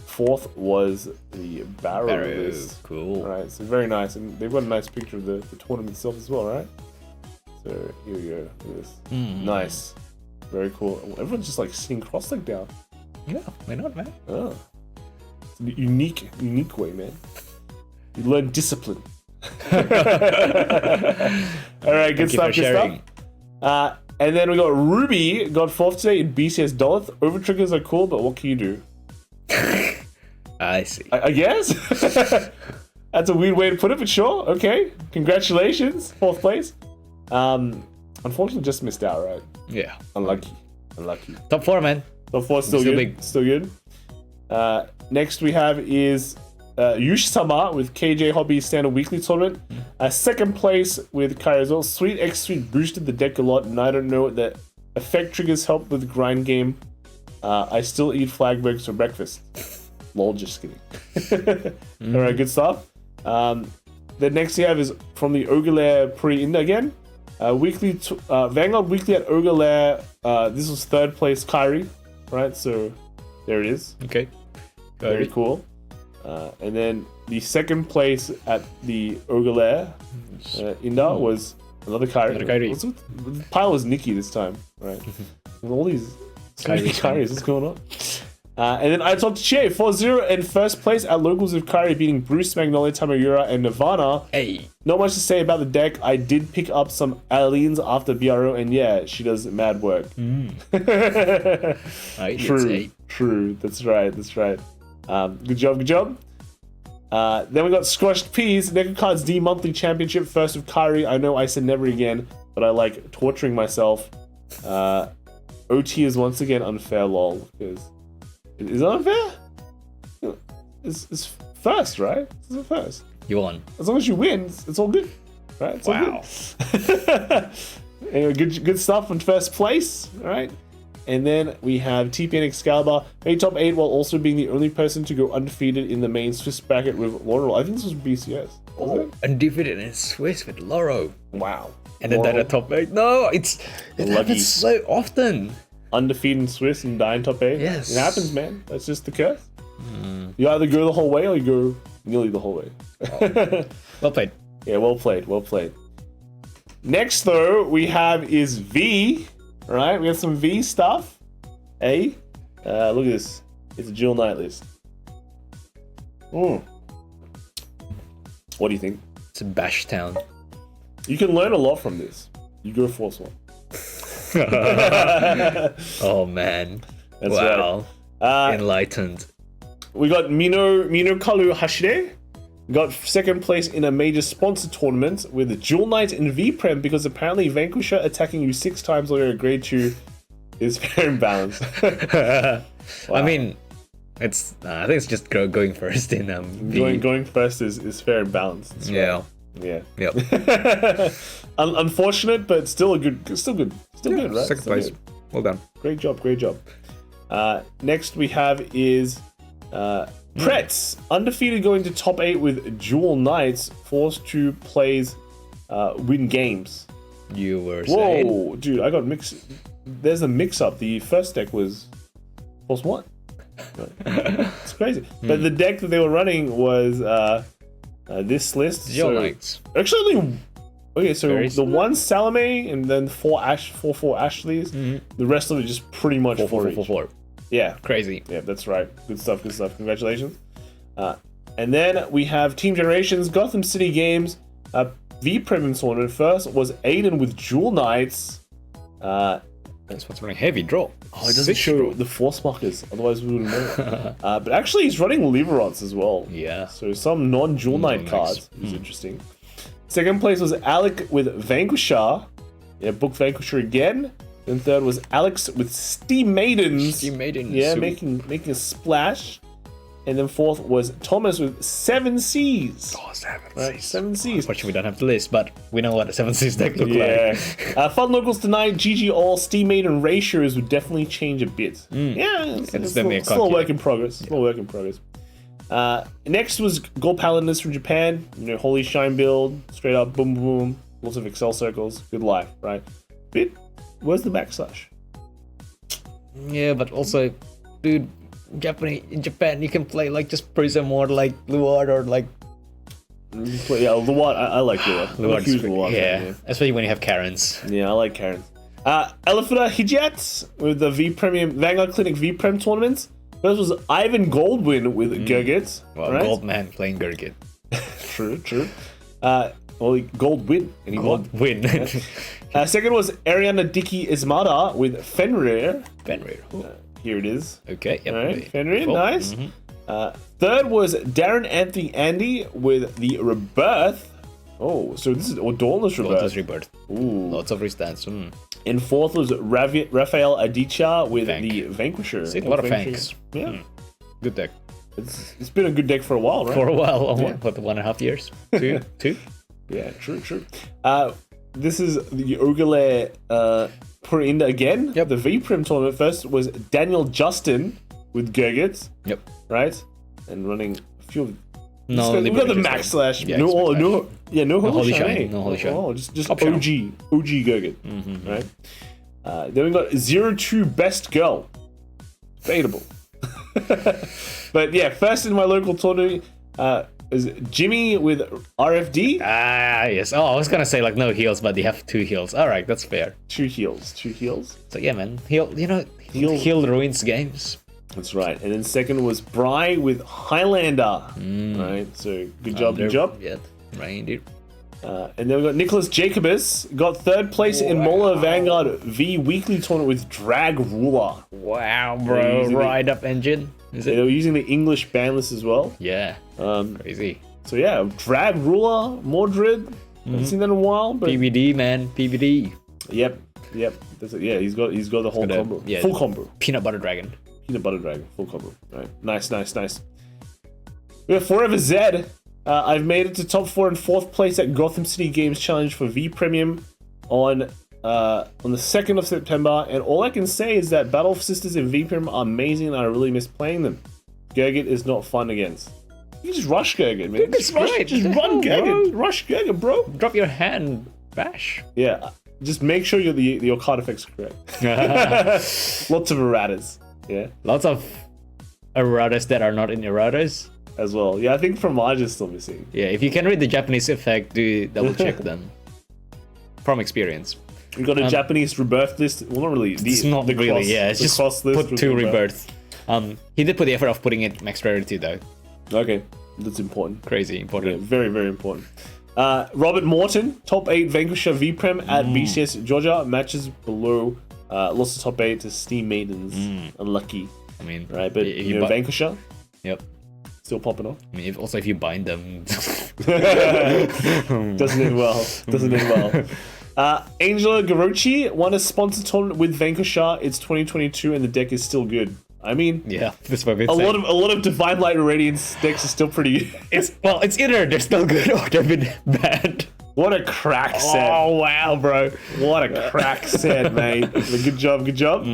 Speaker 1: fourth was the Barrow list.
Speaker 2: Cool.
Speaker 1: All right. So very nice. And they've got a nice picture of the tournament itself as well, right? So here we go. Look at this. Nice. Very cool. Everyone's just like sitting cross-legged down.
Speaker 2: Yeah, why not, man?
Speaker 1: Oh. It's a unique way, man. You learn discipline. All right, good stuff. And then we got Ruby, got 4th today in BCS Dolith. Over triggers are cool, but what can you do?
Speaker 2: I see.
Speaker 1: I guess? That's a weird way to put it, but sure. Okay. Congratulations. 4th place. Unfortunately, just missed out, right?
Speaker 2: Yeah.
Speaker 1: Unlucky.
Speaker 2: Top 4, man.
Speaker 1: Top 4 still good. Big. Still good. Next we have is Yush-sama with KJ Hobby Standard Weekly Tournament. Second place with Kheios. Sweet X Suite boosted the deck a lot, and I don't know that effect triggers help with the grind game. I still eat Flagburgs for breakfast. Lol, just kidding. Alright, good stuff. The next we have is from the Overlord pre-Inda again. Vanguard Weekly at Overlord. This was 3rd place Kyrie, right? So there it is.
Speaker 2: Okay.
Speaker 1: Very cool. And then the 2nd place at the Overlord Inda was another Kyrie. The pile was Nikki this time, right? With all these Kyries, what's going on? And then I talked to Che 4-0 in 1st place at locals with Kyrie beating Bruce, Magnolia, Tamayura, and Nirvana.
Speaker 2: Hey.
Speaker 1: Not much to say about the deck. I did pick up some Aliens after BRO, and yeah, she does mad work. True. That's right. Good job. Then we got Squashed Peas, Nectar Cards D Monthly Championship, first of Kairi. I know I said never again, but I like torturing myself. OT is once again unfair, lol. Because is it unfair? It's first, right? It's first.
Speaker 2: You won.
Speaker 1: As long as you win, it's all good, right? It's
Speaker 2: Wow.
Speaker 1: all good. Anyway, good stuff in first place, all right? And then we have TPN Excalibur, made top 8 while also being the only person to go undefeated in the main Swiss bracket with Laurel. I think this was BCS. Was it?
Speaker 2: Undefeated in Swiss with Loro.
Speaker 1: Wow.
Speaker 2: And then
Speaker 1: Laurel,
Speaker 2: at top 8. No, it happens so often.
Speaker 1: undefeated in Swiss and die in top 8.
Speaker 2: Yes.
Speaker 1: It happens, man. That's just the curse. You either go the whole way or you go nearly the whole way.
Speaker 2: Well played.
Speaker 1: Yeah, well played, well played. Next, though, we have is V. All right, we have some V stuff. Hey, look at this. It's a dual night list. What do you think?
Speaker 2: It's a bash town.
Speaker 1: You can learn a lot from this. You go Force 1.
Speaker 2: Oh man.
Speaker 1: That's
Speaker 2: wow.
Speaker 1: right.
Speaker 2: Enlightened.
Speaker 1: We got Kalu Hashide. Got second place in a major sponsor tournament with the Dual Knight in V-Prem because apparently Vanquisher attacking you 6 times while you're at grade 2 is fair and balanced. Wow.
Speaker 2: I mean, it's I think it's just going first in V.
Speaker 1: Going first is fair and balanced. That's
Speaker 2: Yeah.
Speaker 1: right. Yeah.
Speaker 2: Yep.
Speaker 1: Unfortunate, but still good, right?
Speaker 2: Second
Speaker 1: Still
Speaker 2: place.
Speaker 1: good.
Speaker 2: Well done.
Speaker 1: Great job. Next we have is Pretz, undefeated going to top 8 with Dual Knights, forced to plays win games.
Speaker 2: You were saying.
Speaker 1: Whoa, dude, I got mixed. There's a mix-up. The first deck was Force 1. It's crazy. But the deck that they were running was this list.
Speaker 2: Dual Knights.
Speaker 1: Actually, only... Okay, so
Speaker 2: Very
Speaker 1: the
Speaker 2: similar.
Speaker 1: one Salome and then 4 Ashleys. The rest of it just pretty much 4. Yeah.
Speaker 2: Crazy.
Speaker 1: Yeah, that's right. Good stuff. Congratulations. And then we have Team Generations, Gotham City Games, V-Prem tournament. First was Aiden with Dual Knights.
Speaker 2: That's what's running heavy draw.
Speaker 1: Oh, it doesn't show the force markers, otherwise we wouldn't know. But actually, he's running Liverots as well.
Speaker 2: Yeah.
Speaker 1: So some non-Dual Knight
Speaker 2: Nice.
Speaker 1: cards, which is interesting. Second place was Alec with Vanquisher. Yeah, book Vanquisher again. Then third was Alex with Steam Maidens.
Speaker 2: Steam Maidens.
Speaker 1: Yeah,
Speaker 2: So-
Speaker 1: making a splash. And then fourth was Thomas with 7 Cs.
Speaker 2: Oh, 7
Speaker 1: Right, 7 Cs.
Speaker 2: Unfortunately, we don't have the list, but we know what a 7 C's deck look
Speaker 1: Yeah.
Speaker 2: like.
Speaker 1: Fun locals tonight. GG all Steam Maiden ratios would definitely change a bit. Yeah, it's
Speaker 2: definitely a
Speaker 1: still a work
Speaker 2: calculator.
Speaker 1: in progress. Still a work in progress. Next was Gold Paladins from Japan. You know, Holy Shine build, straight up, boom, boom, lots of Excel circles. Good life, right? Bit. Where's the backslash?
Speaker 2: Yeah, but also, dude, in Japan, you can play like just Prism or like Luard or like
Speaker 1: Yeah, Luard. I like Luard.
Speaker 2: Luard's
Speaker 1: Huge
Speaker 2: great.
Speaker 1: Luard fan,
Speaker 2: Yeah, especially when you have Karens.
Speaker 1: Yeah, I like Karen. Elephanta Hijat with the Vanguard Clinic V-Prem tournaments. First was Ivan Goldwyn with Gurgit.
Speaker 2: Well,
Speaker 1: right?
Speaker 2: Goldman playing Gurgit.
Speaker 1: True. Well, Goldwyn. And he won.
Speaker 2: Gold win.
Speaker 1: Second was Ariana Dickey Ismada with Fenrir.
Speaker 2: Fenrir.
Speaker 1: Here it is.
Speaker 2: Okay, yep.
Speaker 1: All right,
Speaker 2: okay.
Speaker 1: Fenrir,
Speaker 2: Cool.
Speaker 1: nice. Third was Darren Anthony Andy with the Rebirth. Oh, so this is Dauntless Rebirth.
Speaker 2: Dauntless Rebirth.
Speaker 1: Ooh.
Speaker 2: Lots of restats.
Speaker 1: And fourth was Raphael Adichia with
Speaker 2: Vank.
Speaker 1: the Vanquisher.
Speaker 2: See, a lot of Vanks.
Speaker 1: Yeah.
Speaker 2: Good deck.
Speaker 1: It's been a good deck for a while, right?
Speaker 2: For a while,
Speaker 1: Yeah.
Speaker 2: what, 1.5 years? Two?
Speaker 1: Yeah, true. This is the Ogre Purinda again.
Speaker 2: Yep.
Speaker 1: The V-Prim tournament first was Daniel Justin with Gurgit,
Speaker 2: Yep.
Speaker 1: right? And running a few of...
Speaker 2: No,
Speaker 1: We've got the
Speaker 2: Liberators
Speaker 1: Max
Speaker 2: deck.
Speaker 1: Slash.
Speaker 2: Yeah,
Speaker 1: no
Speaker 2: it's Max
Speaker 1: Holy
Speaker 2: Holy
Speaker 1: Shine.
Speaker 2: Shine, no Holy Shine.
Speaker 1: Oh, just
Speaker 2: Top
Speaker 1: OG
Speaker 2: channel.
Speaker 1: Gurgit, right? Then we got 02 Best Girl. Debatable. But yeah, first in my local tournament is Jimmy with RFD.
Speaker 2: Ah, yes. Oh, I was gonna say like no heals, but they have 2 heals. All right, that's fair.
Speaker 1: 2 heals.
Speaker 2: So yeah, man, heal ruins games.
Speaker 1: That's right. And then second was Bry with Highlander. Right, so good job.
Speaker 2: Yeah, reindeer.
Speaker 1: And then we got Nicholas Jacobus. Got third place in Mola Vanguard V Weekly Tournament with Drag Ruler.
Speaker 2: Wow,
Speaker 1: Yeah,
Speaker 2: bro,
Speaker 1: using the-
Speaker 2: ride up engine. Is
Speaker 1: They
Speaker 2: it?
Speaker 1: were using the English ban list as well.
Speaker 2: Yeah. Crazy.
Speaker 1: So yeah, Drag Ruler, Mordred. Haven't seen that in a while, but
Speaker 2: PBD, man. PBD.
Speaker 1: yep. That's it. Yeah, he's got the whole combo.
Speaker 2: Yeah.
Speaker 1: Full combo.
Speaker 2: Peanut butter dragon.
Speaker 1: Peanut butter dragon, full combo. Right. Nice. We have Forever Zed. I've made it to top 4 and 4th place at Gotham City Games Challenge for V Premium on the 2nd of September, and all I can say is that Battle of Sisters in V Premium are amazing, and I really miss playing them. Gurgit is not fun against. You just rush Gurgit, man.
Speaker 2: Gurgit's great.
Speaker 1: Just run Gurgit. Rush Gurgit, bro.
Speaker 2: Drop your hand, bash.
Speaker 1: Yeah. Just make sure your card effects are correct. Lots of erratas. Yeah.
Speaker 2: Lots of erratas that are not in erratas.
Speaker 1: As well. Yeah, I think Fromage is still missing.
Speaker 2: Yeah, if you can read the Japanese effect, do double check them. From experience.
Speaker 1: We got a Japanese rebirth list. Well, not really.
Speaker 2: It's not really,
Speaker 1: cross,
Speaker 2: yeah. It's just
Speaker 1: cross list
Speaker 2: put
Speaker 1: with
Speaker 2: 2
Speaker 1: rebirth.
Speaker 2: rebirths. He did put the effort of putting it max rarity though.
Speaker 1: Okay, that's important.
Speaker 2: Crazy
Speaker 1: Yeah,
Speaker 2: important.
Speaker 1: very, very important. Robert Morton, top 8 Vanquisher V-Prem at BCS Georgia. Matches below. Lost the top 8 to Steam Maidens. Unlucky.
Speaker 2: I mean,
Speaker 1: Right, but
Speaker 2: if
Speaker 1: you know, Vanquisher,
Speaker 2: Yep.
Speaker 1: still popping off.
Speaker 2: I mean, if you bind them.
Speaker 1: Doesn't end well. Angela Garochi won a sponsored tournament with Vanquisher. It's 2022 and the deck is still good. I mean,
Speaker 2: Yeah, that's what we're
Speaker 1: a
Speaker 2: saying.
Speaker 1: lot of Divine Light Radiance decks are still pretty good.
Speaker 2: It's either they're still good or they've been bad.
Speaker 1: What a crack set.
Speaker 2: Oh wow, bro.
Speaker 1: What a crack set, mate. Good job. Look at that.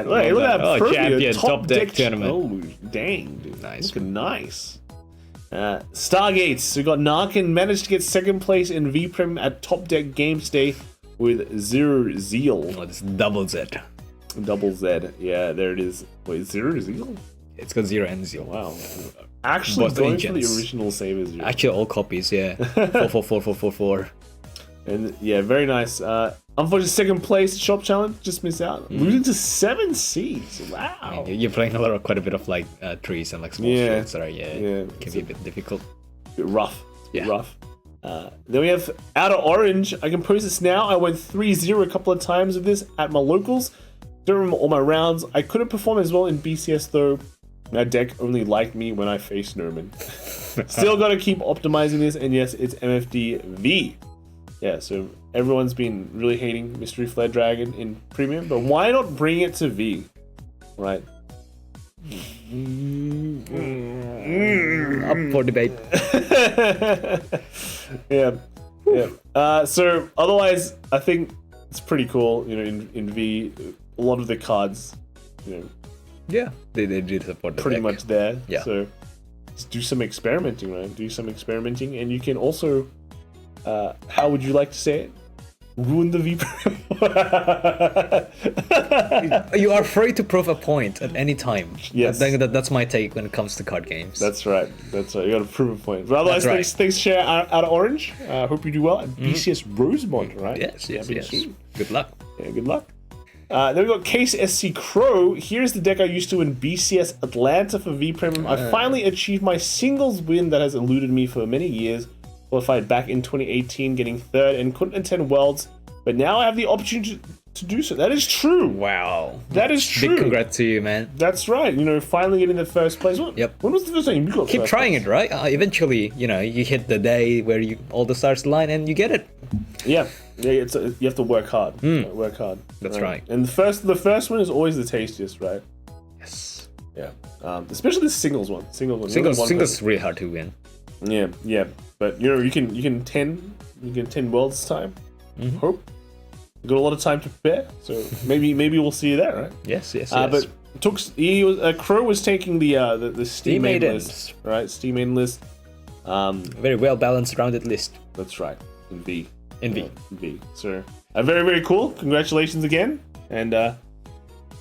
Speaker 1: Look at that.
Speaker 2: Oh,
Speaker 1: Privia,
Speaker 2: champion, top deck tournament.
Speaker 1: Oh, dang, dude.
Speaker 2: Nice.
Speaker 1: Looking nice. Stargates. We got Narkin managed to get 2nd place in V-Prem at Top Deck Games Day with Zero Zeal.
Speaker 2: Oh, this double Z.
Speaker 1: Double Z. Yeah, there it is. Wait, Zero Zeal?
Speaker 2: It's got 0 and 0.
Speaker 1: Wow. Actually
Speaker 2: Both
Speaker 1: going for the
Speaker 2: agents.
Speaker 1: original save as Zero.
Speaker 2: Actually, all copies, yeah. 4.
Speaker 1: And yeah, very nice. Unfortunately, 2nd place shop challenge, just missed out. Losing to 7 seeds. Wow.
Speaker 2: You're playing quite a bit of like trees and like small
Speaker 1: Yeah.
Speaker 2: fields that are can be a bit difficult.
Speaker 1: Bit rough.
Speaker 2: Yeah.
Speaker 1: Rough. Then we have Outer Orange. I can post this now. I went 3-0 a couple of times with this at my locals. Don't remember all my rounds. I couldn't perform as well in BCS though. My deck only liked me when I faced Nerman. Still got to keep optimizing this, and yes, it's MFD V. Yeah, so everyone's been really hating Mystery Flare Dragon in Premium, but why not bring it to V? Right?
Speaker 2: Up for debate.
Speaker 1: Yeah. So otherwise, I think it's pretty cool. You know, in V, a lot of the cards, you know,
Speaker 2: Yeah, they did support the
Speaker 1: pretty
Speaker 2: deck.
Speaker 1: much there.
Speaker 2: Yeah.
Speaker 1: So just do some experimenting, right? Do some experimenting, and you can also, how would you like to say it? Ruin the V.
Speaker 2: You are free to prove a point at any time.
Speaker 1: Yes.
Speaker 2: That's my take when it comes to card games.
Speaker 1: That's right. You got to prove a point. But otherwise,
Speaker 2: That's right.
Speaker 1: thanks, share out of Orange. Hope you do well at BCS Rosemont, right?
Speaker 2: yes.
Speaker 1: BC.
Speaker 2: Good luck.
Speaker 1: Yeah, good luck. Then we got Case SC Crow. Here's the deck I used to win BCS Atlanta for V Premium. I finally achieved my singles win that has eluded me for many years. Qualified back in 2018, getting 3rd and couldn't attend Worlds, but now I have the opportunity to do so. That is true.
Speaker 2: Wow.
Speaker 1: That is true.
Speaker 2: Big congrats to you, man.
Speaker 1: That's right. You know, finally getting the 1st place.
Speaker 2: Yep.
Speaker 1: When was the first time you got
Speaker 2: Keep
Speaker 1: first
Speaker 2: trying
Speaker 1: place?
Speaker 2: it, right? Eventually, you hit the day where all the stars line and you get it.
Speaker 1: Yeah. You have to work hard. Work hard.
Speaker 2: That's right.
Speaker 1: And the first one is always the tastiest, right?
Speaker 2: Yes.
Speaker 1: Yeah. Especially the singles one. Singles
Speaker 2: Singles really hard to win.
Speaker 1: Yeah. But you can 10 worlds this time. Hope. You got a lot of time to prepare, so maybe we'll see you there, right?
Speaker 2: Yes.
Speaker 1: But Crow was taking the Steam main
Speaker 2: Maidens.
Speaker 1: list, right? Steam main list.
Speaker 2: Very well balanced, rounded list.
Speaker 1: That's right. In V.
Speaker 2: In V.
Speaker 1: In V. So very, very cool. Congratulations again. And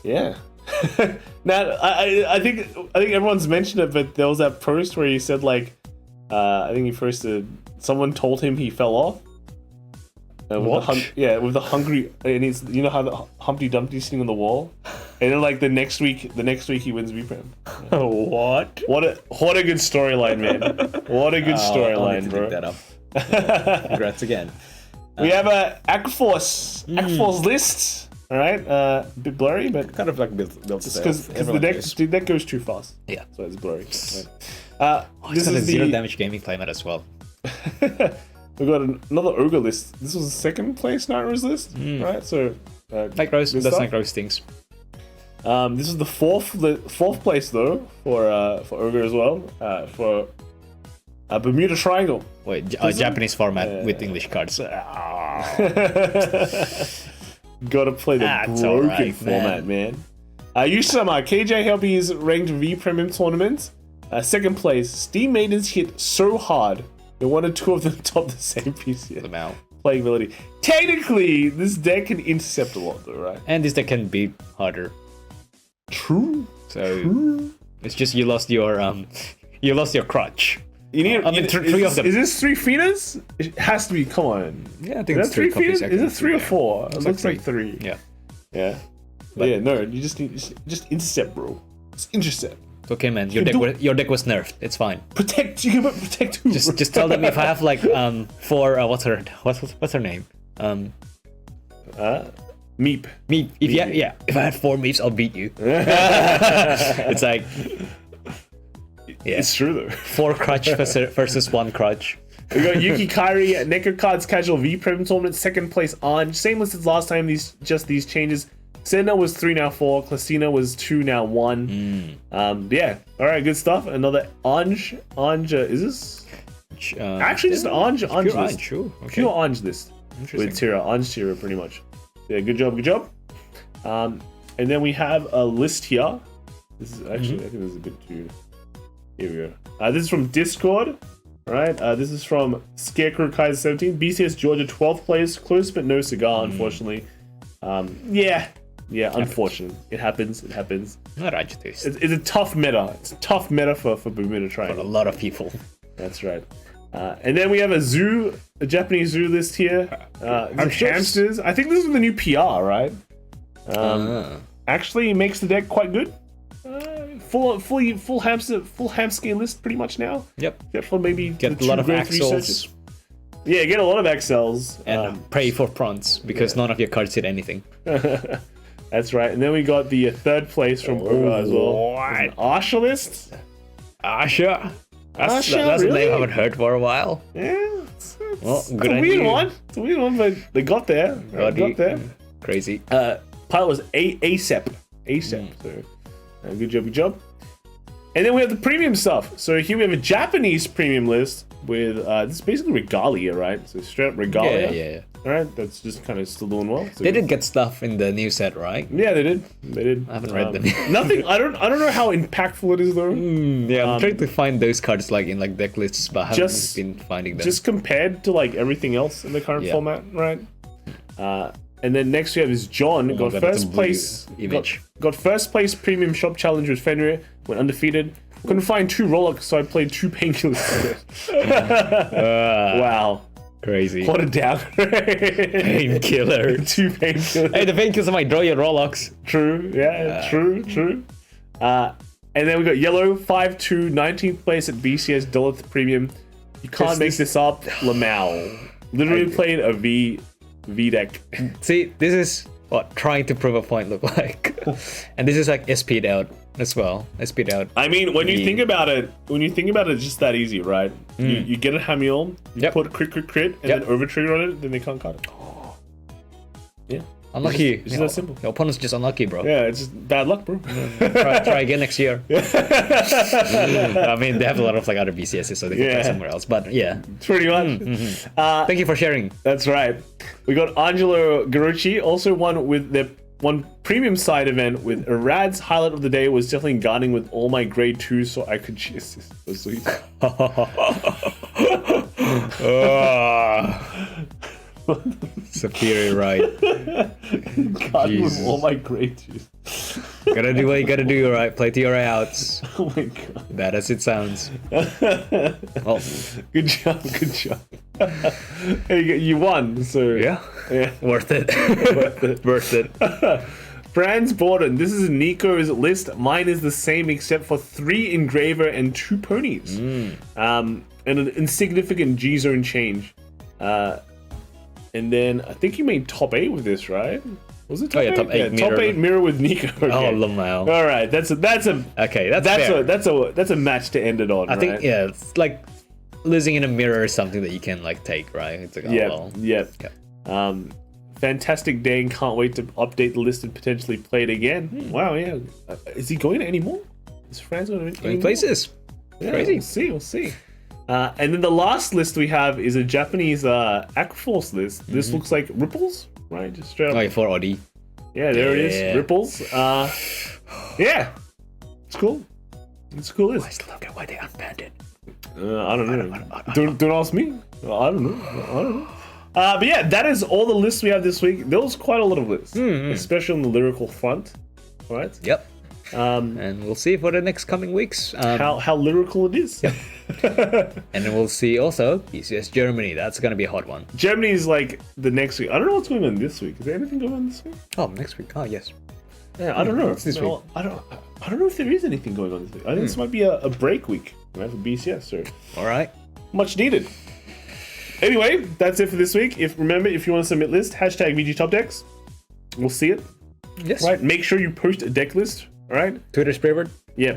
Speaker 1: yeah. Now I think everyone's mentioned it, but there was that post where he said like I think he posted someone told him he fell off.
Speaker 2: What?
Speaker 1: With the hungry, and he's how the Humpty Dumpty's sitting on the wall, and then like the next week he wins VPrem.
Speaker 2: What?
Speaker 1: What a good storyline, man! What a good storyline, bro.
Speaker 2: Look that up. Congrats again.
Speaker 1: We have a Aqua Force list. All right, a bit blurry, but
Speaker 2: Kind of like built
Speaker 1: because the deck goes too fast.
Speaker 2: Yeah.
Speaker 1: So it's blurry. Right.
Speaker 2: This is a zero damage gaming climate as well.
Speaker 1: We got another ogre list. This was the second place Night list, right? So
Speaker 2: Night Rose, that's Night Rose things.
Speaker 1: This is the fourth place though for ogre as well. For Bermuda Triangle.
Speaker 2: Wait, Japanese format with English cards.
Speaker 1: Gotta play the broken format, man. Use some KJ Helpy's ranked V Premium tournament. Second place, Steam Maidens hit so hard that one or two of them top the same piece here. Playing ability. Technically, this deck can intercept a lot though, right?
Speaker 2: And this deck can be harder.
Speaker 1: True.
Speaker 2: So it's just you lost your crutch.
Speaker 1: You need
Speaker 2: three of them.
Speaker 1: Is this 3 feeders? It has to be. Come on.
Speaker 2: Yeah, I think
Speaker 1: Is
Speaker 2: it's
Speaker 1: that 3
Speaker 2: copies.
Speaker 1: feeders? Is it 3 or 4? It looks like 3.
Speaker 2: Yeah.
Speaker 1: Yeah. But yeah, no, you just need just intercept, bro. Just intercept.
Speaker 2: It's okay, man. Your deck was nerfed. It's fine.
Speaker 1: Protect. You can protect who?
Speaker 2: Just tell them if I have like 4 what's her name?
Speaker 1: Meep.
Speaker 2: Meep. If I had 4 Meeps, I'll beat you. It's like
Speaker 1: it's true though.
Speaker 2: 4 crutch versus 1 crutch.
Speaker 1: We got Yuki Kairi, Nectar Cards Casual V Premium Tournament, second place on. Same list as last time, these changes. Senna was 3, now 4. Klasina was 2, now 1. Yeah. Alright, good stuff. Another Anj. Is this? Actually, just Anj list.
Speaker 2: True. Okay.
Speaker 1: Pure Anj list. With Tira. Anj Tira, pretty much. Yeah, good job. And then we have a list here. This is actually, I think this is a bit too... Here we go. This is from Discord. Alright, this is from Scarecrow Kaiser 17. BCS Georgia 12th place. Close but no cigar, unfortunately. Yeah, unfortunate. It happens.
Speaker 2: Not agitators.
Speaker 1: It's a tough meta. It's a tough meta for Bermuda Triangle.
Speaker 2: For a lot of people.
Speaker 1: That's right. And then we have a Japanese zoo list here. Hamsters. I think this is the new PR, right? Actually makes the deck quite good. Full hamster list pretty much now.
Speaker 2: Yep.
Speaker 1: Except for maybe
Speaker 2: get a lot of axles.
Speaker 1: Yeah, get a lot of XLs.
Speaker 2: And pray for prawns because none of your cards hit anything.
Speaker 1: That's right. And then we got the third place from Orga as well. An Asha list.
Speaker 2: Asha. That's
Speaker 1: really?
Speaker 2: a name I haven't heard for a while.
Speaker 1: Yeah.
Speaker 2: It's
Speaker 1: a weird one. It's a weird one, but they got there.
Speaker 2: Crazy.
Speaker 1: Pilot was ASAP. So good job. And then we have the premium stuff. So here we have a Japanese premium list with this is basically Regalia, right? So straight up Regalia.
Speaker 2: Yeah.
Speaker 1: All right, that's just kind of still doing well. So
Speaker 2: they did get stuff in the new set, right?
Speaker 1: Yeah, they did.
Speaker 2: I haven't read them.
Speaker 1: Nothing. I don't know how impactful it is though.
Speaker 2: Yeah, I'm trying to find those cards like in like deck lists, but I haven't been finding them.
Speaker 1: Just compared to like everything else in the current format, right? And then next we have is John. Got first place. Got first place premium shop challenge with Fenrir. Went undefeated. Couldn't find 2 Rolocks, so I played 2 painkillers. Wow.
Speaker 2: Crazy.
Speaker 1: What a downgrade.
Speaker 2: Painkiller.
Speaker 1: 2 painkillers.
Speaker 2: Hey, the painkillers might draw your Rolocks.
Speaker 1: True. Yeah, true. And then we got Yellow, 5-2, 19th place at BCS Dollar Premium. You can't make this up. Lamau. Literally played a V deck.
Speaker 2: See, this is what trying to prove a point look like. And this is like SP'd out as well. SP'd out.
Speaker 1: I mean, when you think about it, it's just that easy, right? You get a Hamiel, you put crit, and then overtrigger on it, then they can't cut it. Yeah.
Speaker 2: Unlucky.
Speaker 1: It's just that simple.
Speaker 2: Your opponent's just unlucky, bro.
Speaker 1: Yeah, it's just bad luck, bro.
Speaker 2: Try again next year. I mean, they have a lot of like other BCSs, so they can try somewhere else. But yeah,
Speaker 1: pretty much.
Speaker 2: Thank you for sharing.
Speaker 1: That's right. We got Angelo Garucci, also won with the one premium side event with Rad's highlight of the day was definitely guarding with all my grade 2 so I could chase this. So sweet.
Speaker 2: Superior, right?
Speaker 1: Guarding with all my grade 2s.
Speaker 2: Gotta do what you gotta do, alright? Play to your outs.
Speaker 1: Oh my god.
Speaker 2: That as it sounds.
Speaker 1: Well, good job. Hey, you won, so
Speaker 2: yeah. Worth it. Worth it.
Speaker 1: Franz Borden, this is Nico's list. Mine is the same except for 3 Engraver and 2 ponies. And an insignificant G-Zone change. And then I think you made top 8 with this, right? Was it
Speaker 2: Oh, yeah, top 8 mirror.
Speaker 1: Top 8 mirror with Nico. Okay.
Speaker 2: Oh, Lamau.
Speaker 1: All right, that's a
Speaker 2: Okay, that's
Speaker 1: a match to end it on.
Speaker 2: I think yeah, it's like losing in a mirror is something that you can like take, right? It's like, oh,
Speaker 1: Yeah,
Speaker 2: well.
Speaker 1: yeah.
Speaker 2: Okay.
Speaker 1: Fantastic day, and can't wait to update the list and potentially play it again. Wow, yeah. Is he going anymore? Is France going to
Speaker 2: Going places.
Speaker 1: Yeah,
Speaker 2: Crazy.
Speaker 1: We'll see. And then the last list we have is a Japanese Aqua Force list. This looks like Ripples, right? Just straight up.
Speaker 2: Oh, yeah, for Audi.
Speaker 1: Yeah, there it is. Ripples. Yeah. It's cool. It's a cool list.
Speaker 2: Let's look at why they unbanned it.
Speaker 1: I don't know. Don't ask me. I don't know. But yeah, that is all the lists we have this week. There was quite a lot of lists, especially on the lyrical front. All right.
Speaker 2: Yep. And we'll see for the next coming weeks
Speaker 1: how lyrical it is.
Speaker 2: Yep. And then we'll see also PCS Germany. That's gonna be a hot one.
Speaker 1: Germany is like the next week. I don't know what's going on this week. Is there anything going on this week?
Speaker 2: Oh, next week. Oh, yes.
Speaker 1: Yeah, I don't know.
Speaker 2: What's this week?
Speaker 1: I don't know if there is anything going on this week. I think this might be a break week, right, for BCS. So
Speaker 2: All right.
Speaker 1: much needed. Anyway, that's it for this week. Remember, if you want to submit list, hashtag VG Top Decks. We'll see it.
Speaker 2: Yes.
Speaker 1: Right. Make sure you post a deck list. All right.
Speaker 2: Twitter Spraybird.
Speaker 1: Yeah.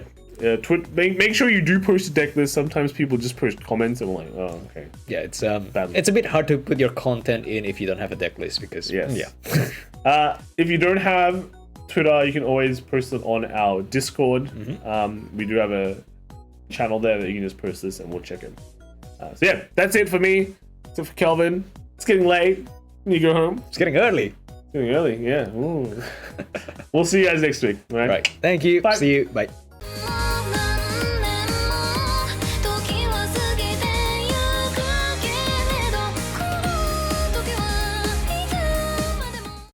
Speaker 1: Make sure you do post a deck list. Sometimes people just post comments and we're like, oh, okay.
Speaker 2: Yeah, it's a bit hard to put your content in if you don't have a deck list because
Speaker 1: Yes. Yeah. If you don't have Twitter, you can always post it on our Discord. We do have a channel there that you can just post this and we'll check it. So yeah, that's it for me. That's it for Kelvin. It's getting late. You go home.
Speaker 2: It's getting early.
Speaker 1: It's getting early, yeah. Ooh. We'll see you guys next week. All right.
Speaker 2: Right. Thank you.
Speaker 1: Bye.
Speaker 2: See you. Bye.